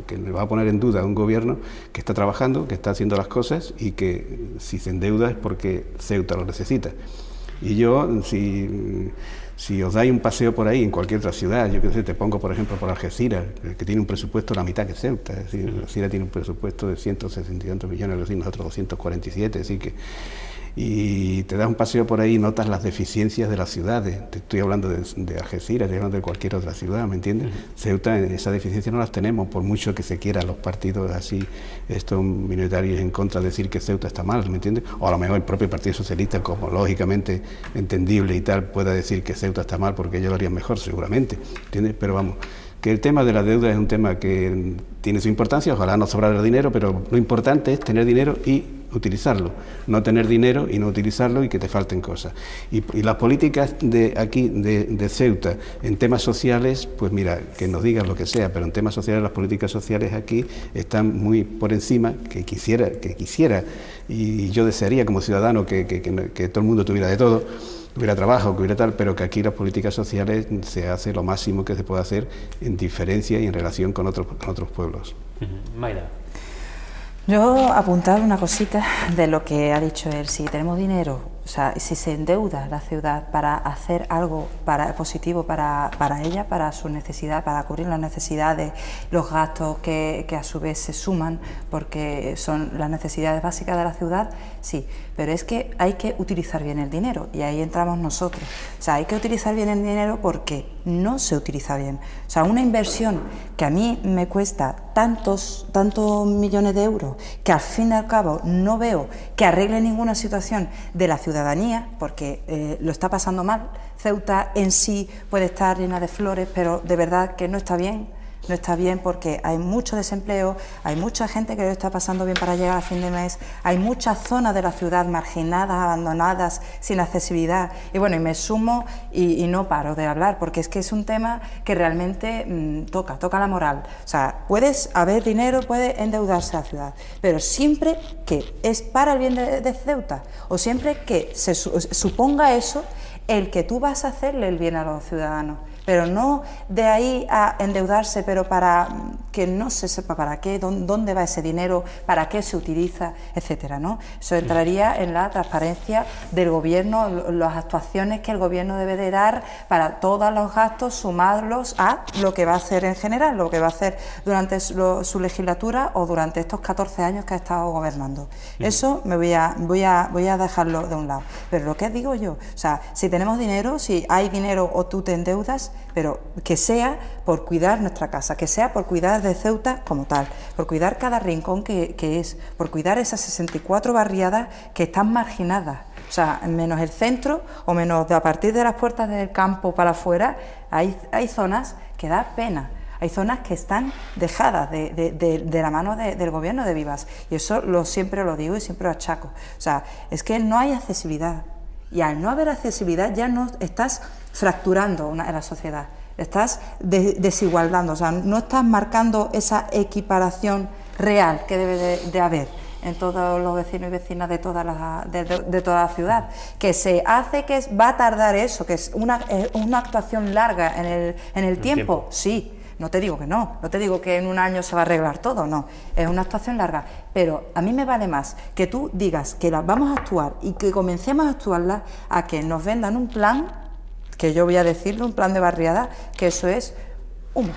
S3: le va a poner en duda a un gobierno que está trabajando, que está haciendo las cosas y que si se endeuda es porque Ceuta lo necesita. Y yo, si os dais un paseo por ahí, en cualquier otra ciudad, yo qué sé, te pongo por ejemplo por Algeciras, que tiene un presupuesto la mitad que Ceuta, es decir, Algeciras tiene un presupuesto de 160 millones, es decir, nosotros 247, es decir que... Y te das un paseo por ahí y notas las deficiencias de las ciudades. Te estoy hablando de Algeciras, estoy hablando de cualquier otra ciudad, ¿me entiendes? Ceuta, esas deficiencias no las tenemos, por mucho que se quiera los partidos así, estos minoritarios en contra de decir que Ceuta está mal, ¿me entiendes? O a lo mejor el propio Partido Socialista, como lógicamente entendible y tal, pueda decir que Ceuta está mal porque ellos lo harían mejor, seguramente, ¿entiendes? Pero vamos, que el tema de la deuda es un tema que tiene su importancia, ojalá no sobrara dinero, pero lo importante es tener dinero y utilizarlo, no tener dinero y no utilizarlo y que te falten cosas. Y las políticas de aquí, de Ceuta, en temas sociales, pues mira, que nos digan lo que sea, pero en temas sociales, las políticas sociales aquí están muy por encima, que quisiera, y yo desearía como ciudadano que todo el mundo tuviera de todo, hubiera trabajo, que hubiera tal, pero que aquí las políticas sociales se hace lo máximo que se puede hacer en diferencia y en relación con otros pueblos.
S1: Mayra.
S2: Yo apuntar una cosita de lo que ha dicho él. Si tenemos dinero, o sea, si se endeuda la ciudad para hacer algo positivo para ella, para su necesidad, para cubrir las necesidades, los gastos que a su vez se suman porque son las necesidades básicas de la ciudad, sí, pero es que hay que utilizar bien el dinero y ahí entramos nosotros. O sea, hay que utilizar bien el dinero porque no se utiliza bien. O sea, una inversión que a mí me cuesta tantos millones de euros, que al fin y al cabo no veo que arregle ninguna situación de la ciudadanía, porque lo está pasando mal. Ceuta en sí puede estar llena de flores, pero de verdad que no está bien. No está bien porque hay mucho desempleo, hay mucha gente que lo está pasando bien para llegar a fin de mes, hay muchas zonas de la ciudad marginadas, abandonadas, sin accesibilidad. Y bueno, y me sumo y no paro de hablar porque es que es un tema que realmente toca la moral. O sea, puedes haber dinero, puede endeudarse la ciudad, pero siempre que es para el bien de Ceuta o siempre que se suponga eso, el que tú vas a hacerle el bien a los ciudadanos. Pero no de ahí a endeudarse, pero para que no se sepa para qué, dónde va ese dinero, para qué se utiliza, etcétera, ¿no? Eso entraría en la transparencia del gobierno, las actuaciones que el gobierno debe de dar para todos los gastos, sumarlos a lo que va a hacer en general, lo que va a hacer durante su legislatura o durante estos 14 años que ha estado gobernando. Eso me voy a dejarlo de un lado. Pero lo que digo yo, o sea, si tenemos dinero, si hay dinero o tú te endeudas, pero que sea por cuidar nuestra casa, que sea por cuidar de Ceuta como tal, por cuidar cada rincón que es, por cuidar esas 64 barriadas que están marginadas. O sea, menos el centro o menos a partir de las puertas del campo para afuera, hay zonas que da pena. Hay zonas que están dejadas de la mano del gobierno de Vivas. Y eso siempre lo digo y siempre lo achaco. O sea, es que no hay accesibilidad. Y al no haber accesibilidad ya no estás fracturando a la sociedad, estás desigualdando, o sea, no estás marcando esa equiparación real que debe de haber en todos los vecinos y vecinas de toda la ciudad, que se hace, que va a tardar eso, que es una actuación larga en el tiempo, sí. No te digo que no te digo que en un año se va a arreglar todo, no, es una actuación larga, pero a mí me vale más que tú digas que las vamos a actuar y que comencemos a actuarlas a que nos vendan un plan, que yo voy a decirlo, un plan de barriada, que eso es humo,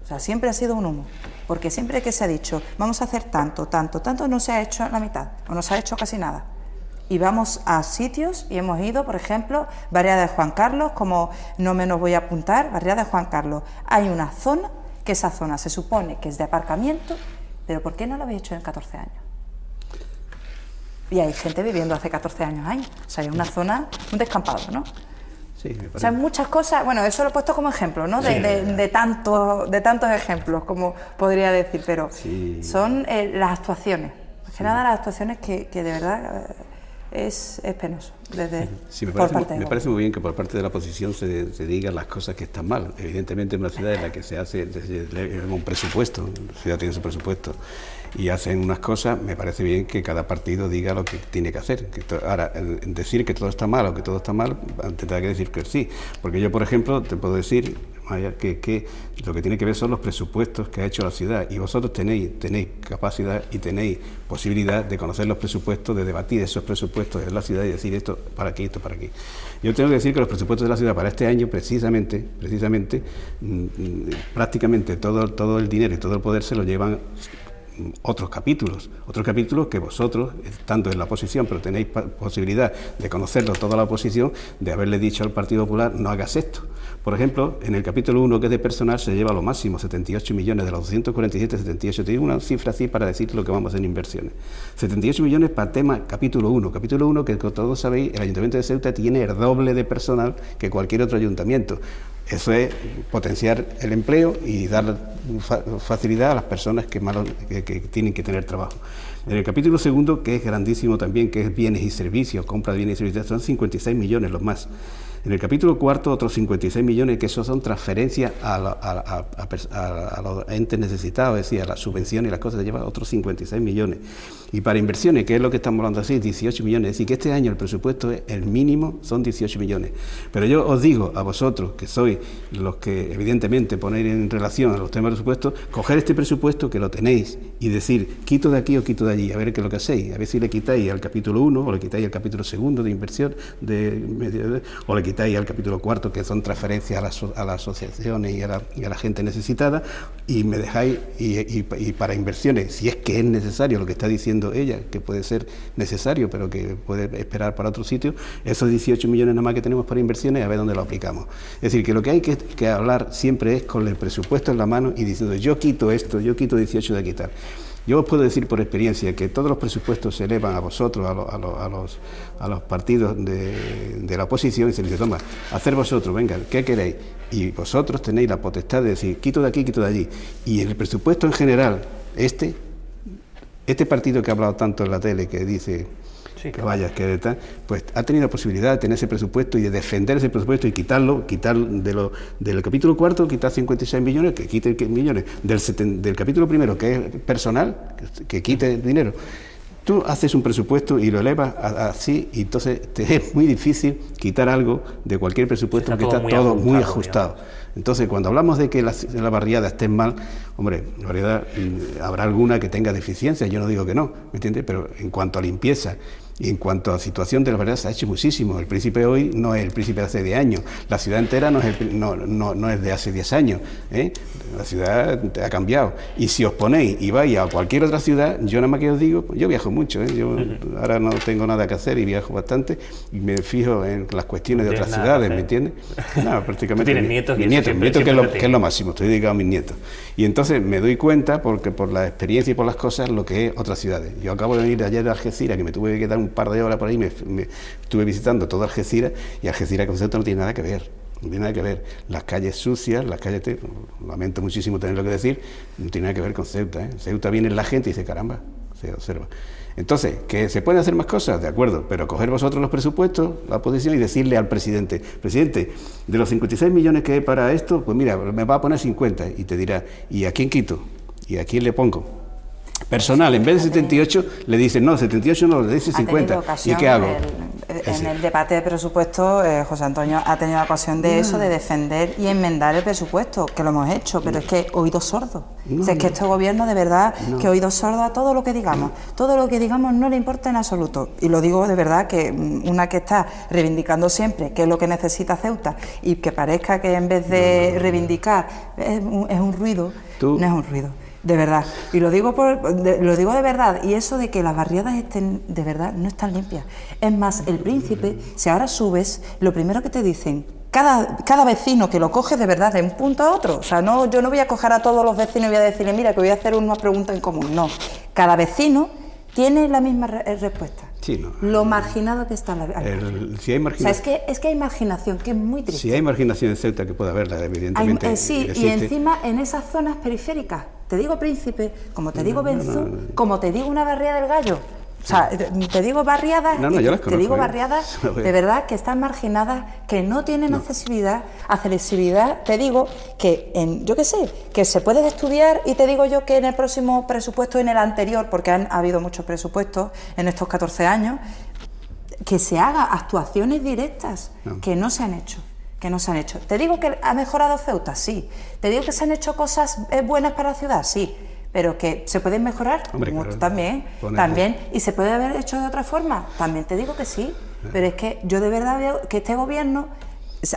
S2: o sea, siempre ha sido un humo, porque siempre que se ha dicho vamos a hacer tanto, no se ha hecho la mitad, o no se ha hecho casi nada. Y vamos a sitios y hemos ido, por ejemplo, barriada de Juan Carlos, como no me nos voy a apuntar, barriada de Juan Carlos. Hay una zona, que esa zona se supone que es de aparcamiento, pero ¿por qué no lo habéis hecho en 14 años? Y hay gente viviendo hace 14 años ahí. O sea, hay una zona, un descampado, ¿no?
S3: Sí, me parece.
S2: O sea, muchas cosas, bueno, eso lo he puesto como ejemplo, ¿no? De tantos ejemplos, como podría decir, pero sí. Son las actuaciones. Más que nada las actuaciones que de verdad... Es penoso.
S3: Sí, me parece muy bien que por parte de la oposición se digan las cosas que están mal. Evidentemente en una ciudad en la que se hace un presupuesto, la ciudad tiene su presupuesto y hacen unas cosas, me parece bien que cada partido diga lo que tiene que hacer. Ahora, decir que todo está mal o que todo está mal, tendrá que decir que sí. Porque yo, por ejemplo, te puedo decir que lo que tiene que ver son los presupuestos que ha hecho la ciudad y vosotros tenéis capacidad y tenéis posibilidad de conocer los presupuestos, de debatir esos presupuestos de la ciudad y decir esto para aquí, esto para aquí. Yo tengo que decir que los presupuestos de la ciudad para este año precisamente prácticamente todo el dinero y todo el poder se lo llevan otros capítulos que vosotros, estando en la oposición, pero tenéis posibilidad de conocerlo toda la oposición, de haberle dicho al Partido Popular, no hagas esto. Por ejemplo, en el capítulo 1, que es de personal, se lleva lo máximo, 78 millones de los 247, 78. Te digo una cifra así para decir lo que vamos a hacer en inversiones. 78 millones para tema capítulo 1. Capítulo 1, que como todos sabéis, el Ayuntamiento de Ceuta tiene el doble de personal que cualquier otro ayuntamiento. Eso es potenciar el empleo y dar facilidad a las personas que tienen que tener trabajo. En el capítulo 2, que es grandísimo también, que es bienes y servicios, compra de bienes y servicios, son 56 millones los más. En el capítulo cuarto otros 56 millones, que esos son transferencias a los entes necesitados, es decir, a las subvenciones y las cosas, se lleva otros 56 millones. Y para inversiones, que es lo que estamos hablando así, 18 millones. Es decir, que este año el presupuesto, el mínimo, son 18 millones. Pero yo os digo a vosotros, que sois los que evidentemente ponéis en relación a los temas de presupuesto, coger este presupuesto que lo tenéis y decir, quito de aquí o quito de allí, a ver qué es lo que hacéis. A ver si le quitáis al capítulo 1 o le quitáis al capítulo 2 de inversión, o le quitáis al capítulo 4, que son transferencias a las asociaciones y a la gente necesitada, y me dejáis, y para inversiones, si es que es necesario lo que está diciendo ella, que puede ser necesario, pero que puede esperar para otro sitio, esos 18 millones nada más que tenemos para inversiones, a ver dónde lo aplicamos. Es decir, que lo que hay que hablar siempre es con el presupuesto en la mano y diciendo, yo quito esto, yo quito 18 de quitar. Yo os puedo decir por experiencia que todos los presupuestos se elevan a vosotros, a los partidos de la oposición, y se les dice, toma, hacer vosotros, venga, ¿qué queréis? Y vosotros tenéis la potestad de decir, quito de aquí, quito de allí. Y el presupuesto en general, este partido que ha hablado tanto en la tele, que dice que vaya, que tal, pues ha tenido posibilidad de tener ese presupuesto y de defender ese presupuesto y quitar del capítulo cuarto, quitar 56 millones, que quite millones, del capítulo primero, que es personal, que quite dinero. Tú haces un presupuesto y lo elevas así, y entonces te es muy difícil quitar algo de cualquier presupuesto, porque está todo muy ajustado. Entonces, cuando hablamos de que las barriadas estén mal, hombre, la barriada habrá alguna que tenga deficiencias, yo no digo que no, ¿me entiendes? Pero en cuanto a limpieza y en cuanto a situación de las barriadas, se ha hecho muchísimo. El Príncipe hoy no es el Príncipe de hace 10 años, la ciudad entera no es de hace 10 años, ¿eh? La ciudad ha cambiado. Y si os ponéis y vais a cualquier otra ciudad, yo nada más que os digo, yo viajo mucho, ¿eh? Yo ahora no tengo nada que hacer y viajo bastante, y me fijo en las cuestiones de otras ciudades, ¿me entiendes? No, prácticamente.
S1: ¿Tienes nietos?
S3: Mi nieto, que es lo máximo, estoy dedicado a mis nietos. Y entonces me doy cuenta, porque por la experiencia y por las cosas, lo que es otras ciudades. Yo acabo de venir ayer de Algeciras, que me tuve que dar un par de horas por ahí, me estuve visitando toda Algeciras, y Algeciras con Ceuta no tiene nada que ver. No tiene nada que ver. Las calles sucias, lamento muchísimo tenerlo que decir, no tiene nada que ver con Ceuta, ¿eh? Ceuta viene la gente y dice, caramba, se observa. Entonces, ¿que se pueden hacer más cosas? De acuerdo, pero coger vosotros los presupuestos, la oposición, y decirle al presidente, de los 56 millones que hay para esto, pues mira, me va a poner 50, y te dirá, ¿y a quién quito? ¿Y a quién le pongo? Personal, en vez de 78, le dicen, no, 78 no, le dicen 50. ¿Y qué hago?
S2: En el debate de presupuesto, José Antonio ha tenido ocasión de eso, de defender y enmendar el presupuesto, que lo hemos hecho, pero es que oídos sordos. Es que este gobierno, de verdad, que oídos sordos a todo lo que digamos. Todo lo que digamos no le importa en absoluto. Y lo digo de verdad, que una que está reivindicando siempre qué es lo que necesita Ceuta, y que parezca que en vez de reivindicar es un ruido, no es un ruido. De verdad, y lo digo de verdad, y eso de que las barriadas estén de verdad no están limpias. Es más, el Príncipe, si ahora subes, lo primero que te dicen, cada vecino que lo coge de verdad de un punto a otro, o sea, no, yo no voy a coger a todos los vecinos y voy a decirle, mira, que voy a hacer una pregunta en común, no, cada vecino tiene la misma respuesta.
S3: Sí, no.
S2: Lo marginado que está la...
S3: Si hay marginación,
S2: o sea, es que hay marginación, que es muy triste.
S3: Si hay marginación en Ceuta, que puede haberla, evidentemente.
S2: Sí, y encima en esas zonas periféricas. Te digo Príncipe, como te digo Benzú, como te digo una barriada del Gallo. O sea, te digo barriadas, te digo barriadas de verdad que están marginadas, que no tienen accesibilidad. Te digo que, yo qué sé, que se puede estudiar, y te digo yo que en el próximo presupuesto, en el anterior, porque ha habido muchos presupuestos en estos 14 años, que se haga actuaciones directas que no se han hecho. Te digo que ha mejorado Ceuta, sí. Te digo que se han hecho cosas buenas para la ciudad, sí. Pero que se pueden mejorar, claro, también, y se puede haber hecho de otra forma, también te digo que sí, pero es que yo de verdad veo que este gobierno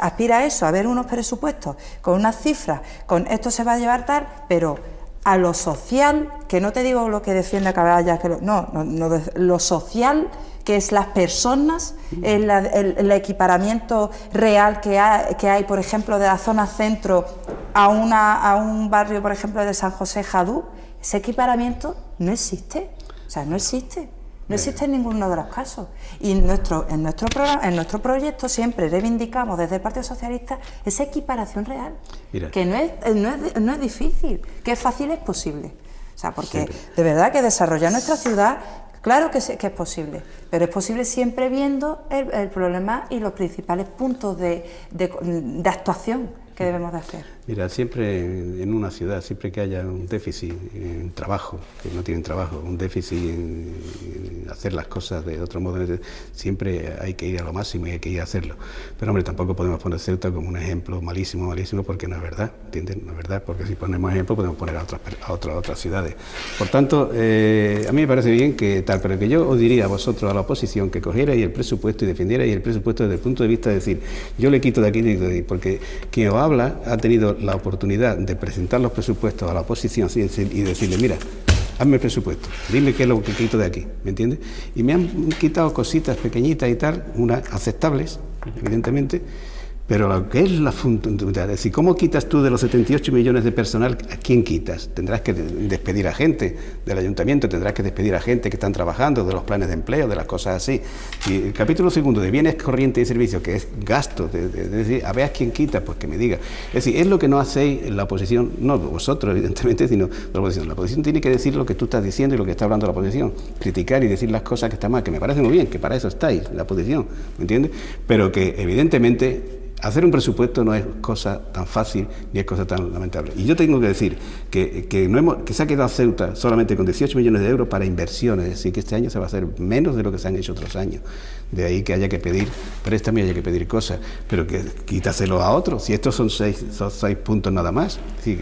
S2: aspira a eso, a ver unos presupuestos con unas cifras, con esto se va a llevar tal, pero a lo social, que no te digo lo que defiende Caballas, lo social, que es las personas, el equiparamiento real que hay, por ejemplo, de la zona centro a un barrio, por ejemplo, de San José Jadú. Ese equiparamiento no existe, o sea, no existe en ninguno de los casos. Y en nuestro proyecto siempre reivindicamos desde el Partido Socialista esa equiparación real. Mira, que no es difícil, que es fácil, es posible. O sea, porque de verdad que desarrollar nuestra ciudad, Claro que es posible, pero es posible siempre viendo el problema y los principales puntos de actuación que debemos de hacer.
S3: Mira, siempre en una ciudad, siempre que haya un déficit en trabajo, que no tienen trabajo, un déficit en hacer las cosas de otro modo, siempre hay que ir a lo máximo y hay que ir a hacerlo. Pero hombre, tampoco podemos poner Ceuta como un ejemplo malísimo, porque no es verdad, ¿entiendes? No es verdad, porque si ponemos ejemplo podemos poner a otras ciudades. Por tanto, a mí me parece bien que tal, pero que yo os diría a vosotros, a la oposición, que cogierais el presupuesto y defendierais el presupuesto desde el punto de vista de decir, yo le quito de aquí, porque quien os habla ha tenido la oportunidad de presentar los presupuestos a la oposición y decirle, mira, hazme el presupuesto, dime qué es lo que quito de aquí, ¿me entiendes? Y me han quitado cositas pequeñitas y tal, unas aceptables, evidentemente, pero lo que es la fundamental, es decir, ¿cómo quitas tú de los 78 millones de personal? ¿A quién quitas? Tendrás que despedir a gente del ayuntamiento, tendrás que despedir a gente que están trabajando, de los planes de empleo, de las cosas así. Y el capítulo segundo de bienes corrientes y servicios, que es gasto, de decir, a ver a quién quita, pues que me diga. Es decir, es lo que no hacéis en la oposición, no vosotros evidentemente, sino la oposición. La oposición tiene que decir lo que tú estás diciendo y lo que está hablando la oposición, criticar y decir las cosas que están mal, que me parece muy bien, que para eso estáis, la oposición, ¿me entiendes? Pero que evidentemente hacer un presupuesto no es cosa tan fácil ni es cosa tan lamentable. Y yo tengo que decir que se ha quedado Ceuta solamente con 18 millones de euros para inversiones, es decir, que este año se va a hacer menos de lo que se han hecho otros años. De ahí que haya que pedir préstamos y haya que pedir cosas, pero que quítaselo a otros. Si estos son seis puntos nada más. Sí,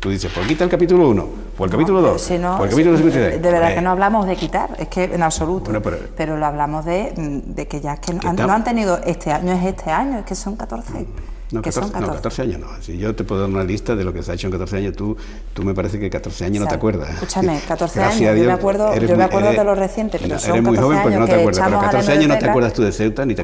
S3: tú dices, pues quita el capítulo 1, pues el capítulo 2,
S2: si no,
S3: pues el capítulo 53.
S2: De verdad que no hablamos de quitar, es que en absoluto.
S3: Bueno,
S2: pero lo hablamos de que ya es que no han tenido este año, es que son 14.
S3: No, 14 años no. Si yo te puedo dar una lista de lo que se ha hecho en 14 años, tú me parece que 14 años no te acuerdas.
S2: Escúchame, 14 años, yo me acuerdo de lo reciente, pero son
S3: eres muy
S2: 14
S3: joven porque no te acuerdas, pero 14 años no te acuerdas tú de Ceuta, ni te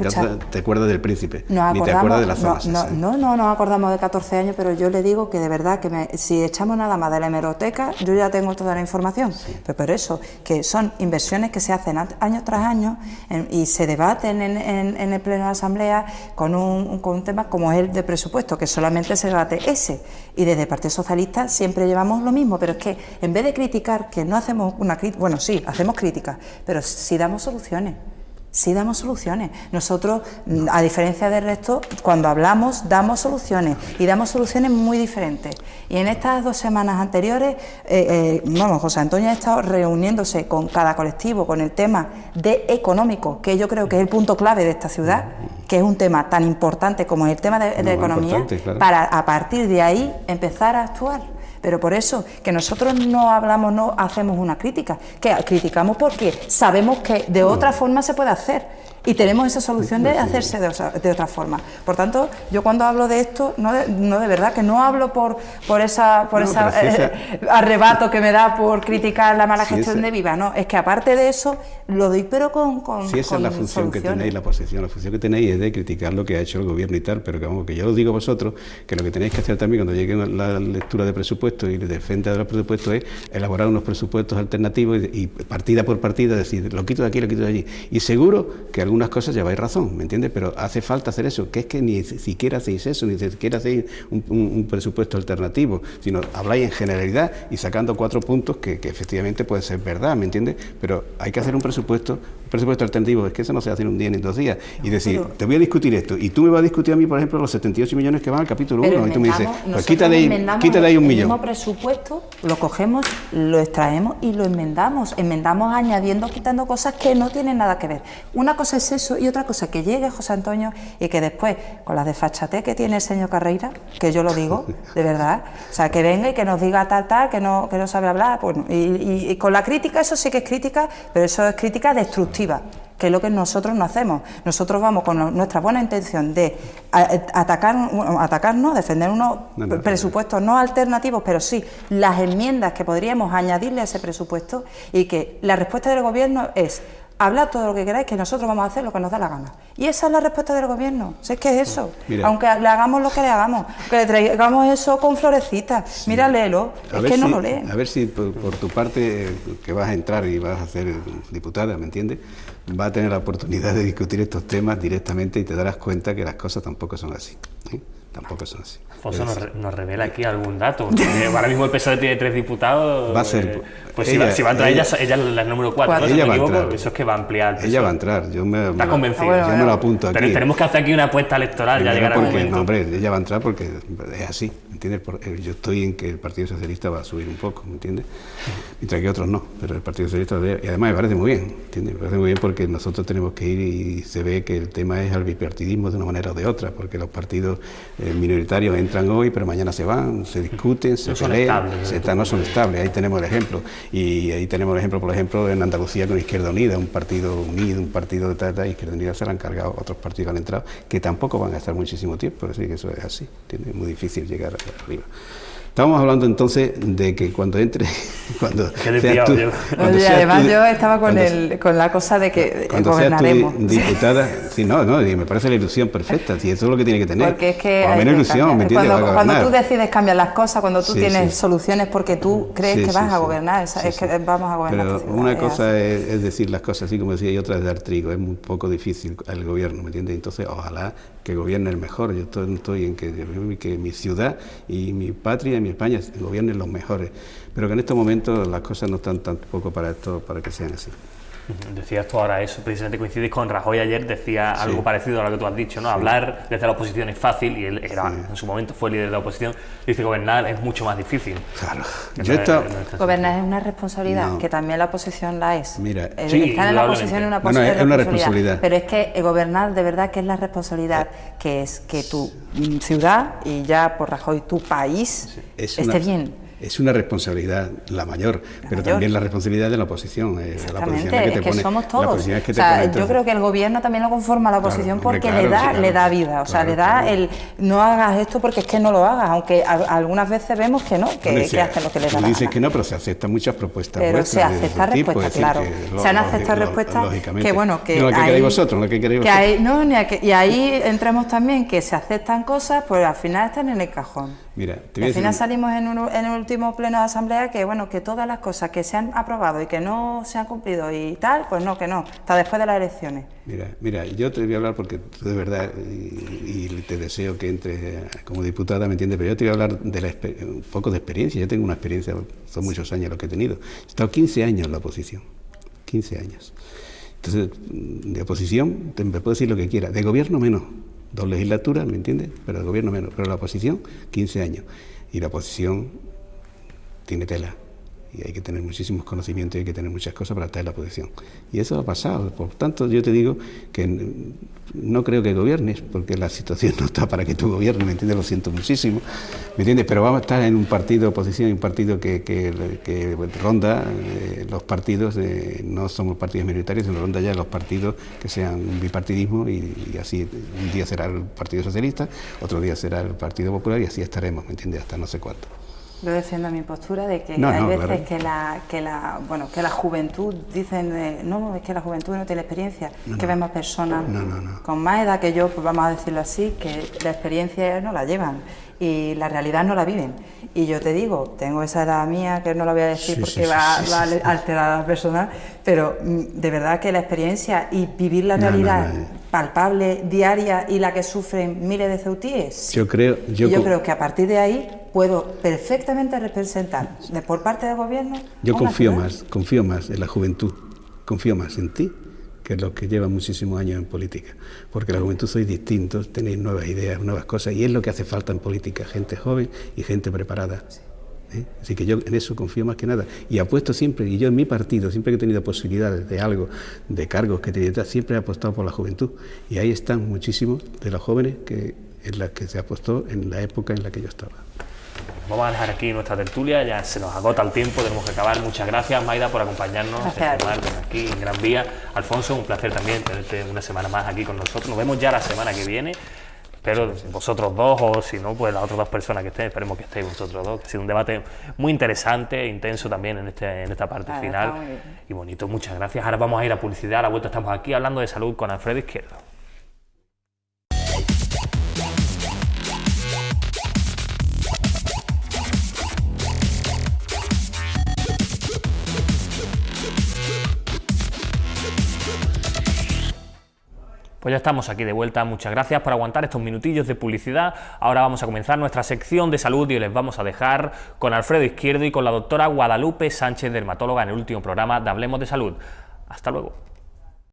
S3: acuerdas del Príncipe, ni te acuerdas de las zonas.
S2: No nos acordamos de 14 años, pero yo le digo que de verdad que si echamos nada más de la hemeroteca, yo ya tengo toda la información. Sí. Pero por eso, que son inversiones que se hacen año tras año y se debaten en el Pleno de la Asamblea con un tema como es el de presupuesto, que solamente se debate ese, y desde el Partido Socialista siempre llevamos lo mismo, pero es que en vez de criticar, que no hacemos una crítica, bueno, sí, hacemos críticas, pero sí damos soluciones. Sí damos soluciones. Nosotros, a diferencia del resto, cuando hablamos, damos soluciones, y damos soluciones muy diferentes. Y en estas 2 semanas anteriores, José Antonio ha estado reuniéndose con cada colectivo con el tema de económico, que yo creo que es el punto clave de esta ciudad, que es un tema tan importante como el tema de economía, claro, para a partir de ahí empezar a actuar. Pero por eso, que nosotros no hablamos, no hacemos una crítica, que criticamos porque sabemos que de otra forma se puede hacer y tenemos esa solución de hacerse de otra forma. Por tanto, yo cuando hablo de esto, no de verdad, que no hablo por ese arrebato que me da por criticar la mala gestión de Viva, no, es que aparte de eso, lo doy pero con
S3: si esa es la función que tenéis, la posición, la función que tenéis es de criticar lo que ha hecho el gobierno y tal, pero que yo os digo a vosotros, que lo que tenéis que hacer también cuando llegue la lectura de presupuestos y de defensa de los presupuestos es elaborar unos presupuestos alternativos y partida por partida decir, lo quito de aquí, lo quito de allí. Y seguro que algunas cosas lleváis razón, ¿me entiendes? Pero hace falta hacer eso, que es que ni siquiera hacéis eso, ni siquiera hacéis un presupuesto alternativo, sino habláis en generalidad y sacando 4 puntos que efectivamente puede ser verdad, ¿me entiendes? Pero hay que hacer un presupuesto alternativo, es que eso no se hace en un día ni en 2 días. Y decir, te voy a discutir esto, y tú me vas a discutir a mí, por ejemplo, los 78 millones que van al capítulo 1, y tú me dices, pues quita de ahí 1 millón.
S2: El mismo presupuesto lo cogemos, lo extraemos y lo enmendamos añadiendo, quitando cosas que no tienen nada que ver. Una cosa es eso y otra cosa que llegue José Antonio y que después, con la desfachatez que tiene el señor Carreira, que yo lo digo, de verdad, o sea, que venga y que nos diga tal, que no sabe hablar, pues, y con la crítica, eso sí que es crítica, pero eso es crítica destructiva, que es lo que nosotros no hacemos. Nosotros vamos con nuestra buena intención de atacarnos, defender unos presupuestos no alternativos, pero sí las enmiendas que podríamos añadirle a ese presupuesto, y que la respuesta del gobierno es: hablad todo lo que queráis, que nosotros vamos a hacer lo que nos da la gana. Y esa es la respuesta del gobierno. Si es que es eso. Mira, aunque le hagamos lo que le hagamos, que le traigamos eso con florecitas. Sí. Mira, léelo. Es que no lo leen.
S3: A ver si por tu parte, que vas a entrar y vas a ser diputada, ¿me entiendes?, vas a tener la oportunidad de discutir estos temas directamente y te darás cuenta que las cosas tampoco son así. Tampoco son así.
S1: Alfonso nos revela aquí algún dato. Ahora mismo el PSOE tiene 3 diputados.
S3: Va a ser...
S1: Pues si va a entrar ella es la número 4, ¿no? Si
S3: ella
S1: no me
S3: va a
S1: equivoco,
S3: entrar.
S1: eso es que va a ampliar el
S3: Ella va a
S1: PSOE.
S3: entrar, yo me
S1: convencido.
S3: yo me lo apunto aquí.
S1: Pero tenemos que hacer aquí una apuesta electoral, ya llegará el
S3: porque,
S1: momento.
S3: no, hombre, ella va a entrar porque es así, ¿me entiendes? Yo estoy en que el Partido Socialista va a subir un poco, ¿me entiendes? Mientras que otros no, pero el Partido Socialista, y además me parece muy bien, ¿entiendes? Me parece muy bien porque nosotros tenemos que ir y se ve que el tema es al bipartidismo de una manera o de otra, porque los partidos minoritarios entran hoy, pero mañana se van, se discuten, se pelean, no son estables, ahí tenemos el ejemplo. Y ahí tenemos el ejemplo, por ejemplo, en Andalucía con Izquierda Unida, un partido unido, un partido de tal, Izquierda Unida se la han cargado otros partidos que han entrado, que tampoco van a estar muchísimo tiempo, así que eso es así, ¿entiendes? Es muy difícil llegar arriba. Estábamos hablando entonces de que cuando entre, cuando seas tú,
S2: Oye, además yo estaba con la cosa de que
S3: cuando seas
S2: gobernaremos.
S3: tú diputada, sí, no, y me parece la ilusión perfecta, si eso es lo que tiene que tener.
S2: Porque es que
S3: o menos ilusión, ¿me entiendes?
S2: Cuando tú decides cambiar las cosas, cuando tú tienes soluciones porque tú crees que vas a gobernar, es que vamos a gobernar.
S3: Pero una cosa es decir las cosas así como decía y otra es dar trigo, es un poco difícil al gobierno, ¿me entiendes? Entonces ojalá que gobierne el mejor, yo estoy en que mi ciudad y mi patria y mi España gobiernen los mejores, pero que en estos momentos las cosas no están tampoco para esto, para que sean así.
S1: Decías tú ahora eso, precisamente coincidís con Rajoy ayer, decía algo parecido a lo que tú has dicho, ¿no? Hablar desde la oposición es fácil, y él en su momento fue líder de la oposición, dice gobernar es mucho más difícil.
S3: Claro.
S2: Gobernar es una responsabilidad, que también la oposición la es.
S3: Mira,
S2: estar en la oposición es una responsabilidad. Pero es que gobernar de verdad que es la responsabilidad, que es que tu ciudad y ya por Rajoy tu país esté bien.
S3: Es una responsabilidad la mayor, pero también la responsabilidad de la oposición.
S2: Exactamente, es que somos todos. Yo creo que el gobierno también lo conforma a la oposición porque le da vida, o sea, le da el no hagas esto porque es que no lo hagas, aunque algunas veces vemos que no, que hacen lo que les da la gana.
S3: Dices que no, pero se aceptan muchas propuestas.
S2: Pero se aceptan respuestas, claro. Se han aceptado respuestas que bueno, que
S3: lo que queréis vosotros, lo que queréis vosotros.
S2: Y ahí entramos también que se aceptan cosas, pues al final están en el cajón.
S3: Mira,
S2: al final salimos en el último pleno de asamblea que bueno, que todas las cosas que se han aprobado y que no se han cumplido y tal, pues no, hasta después de las elecciones.
S3: Mira, yo te voy a hablar porque tú de verdad, y te deseo que entres como diputada, ¿me entiendes? Pero yo te voy a hablar de un poco de experiencia. Yo tengo una experiencia, son muchos años lo que he tenido. He estado 15 años en la oposición, 15 años. Entonces, de oposición, te puedo decir lo que quiera, de gobierno menos. 2 legislaturas, ¿me entiendes? Pero el gobierno menos, pero la oposición, 15 años. Y la oposición tiene tela. Y hay que tener muchísimos conocimientos y hay que tener muchas cosas para estar en la oposición. Y eso ha pasado. Por tanto, yo te digo que no creo que gobiernes, porque la situación no está para que tú gobiernes, ¿me entiendes? Lo siento muchísimo, ¿me entiendes? Pero vamos a estar en un partido de oposición, un partido que ronda los partidos, no somos partidos minoritarios, sino ronda ya los partidos que sean un bipartidismo y así un día será el Partido Socialista, otro día será el Partido Popular y así estaremos, ¿me entiendes? Hasta no sé cuánto.
S2: Yo defiendo mi postura de que hay veces que la juventud dicen no, es que la juventud no tiene experiencia, que vemos personas con más edad que yo, pues vamos a decirlo así, que la experiencia no la llevan y la realidad no la viven. Y yo te digo, tengo esa edad mía, que no la voy a decir porque va a alterar a la persona, pero de verdad que la experiencia y vivir la realidad palpable, diaria y la que sufren miles de ceutíes, yo creo que a partir de ahí puedo perfectamente representar por parte del gobierno.
S3: Yo confío más en la juventud, confío más en ti que en los que llevan muchísimos años en política, porque la juventud sois distintos, tenéis nuevas ideas, nuevas cosas, y es lo que hace falta en política, gente joven y gente preparada. Así que yo en eso confío más que nada, y apuesto siempre, y yo en mi partido, siempre que he tenido posibilidades de algo, de cargos que tenía, siempre he apostado por la juventud, y ahí están muchísimos de los jóvenes en las que se apostó en la época en la que yo estaba.
S1: Vamos a dejar aquí nuestra tertulia, ya se nos agota el tiempo, tenemos que acabar. Muchas gracias, Maida, por acompañarnos este martes aquí en Gran Vía. Alfonso, un placer también tenerte una semana más aquí con nosotros. Nos vemos ya la semana que viene, pero vosotros dos, o si no, pues las otras 2 personas que estén, esperemos que estéis vosotros dos, que ha sido un debate muy interesante e intenso también en esta parte final y bonito. Muchas gracias. Ahora vamos a ir a publicidad, a la vuelta estamos aquí hablando de salud con Alfredo Izquierdo. Pues ya estamos aquí de vuelta, muchas gracias por aguantar estos minutillos de publicidad. Ahora vamos a comenzar nuestra sección de salud y les vamos a dejar con Alfredo Izquierdo y con la doctora Guadalupe Sánchez, dermatóloga, en el último programa de Hablemos de Salud. Hasta luego.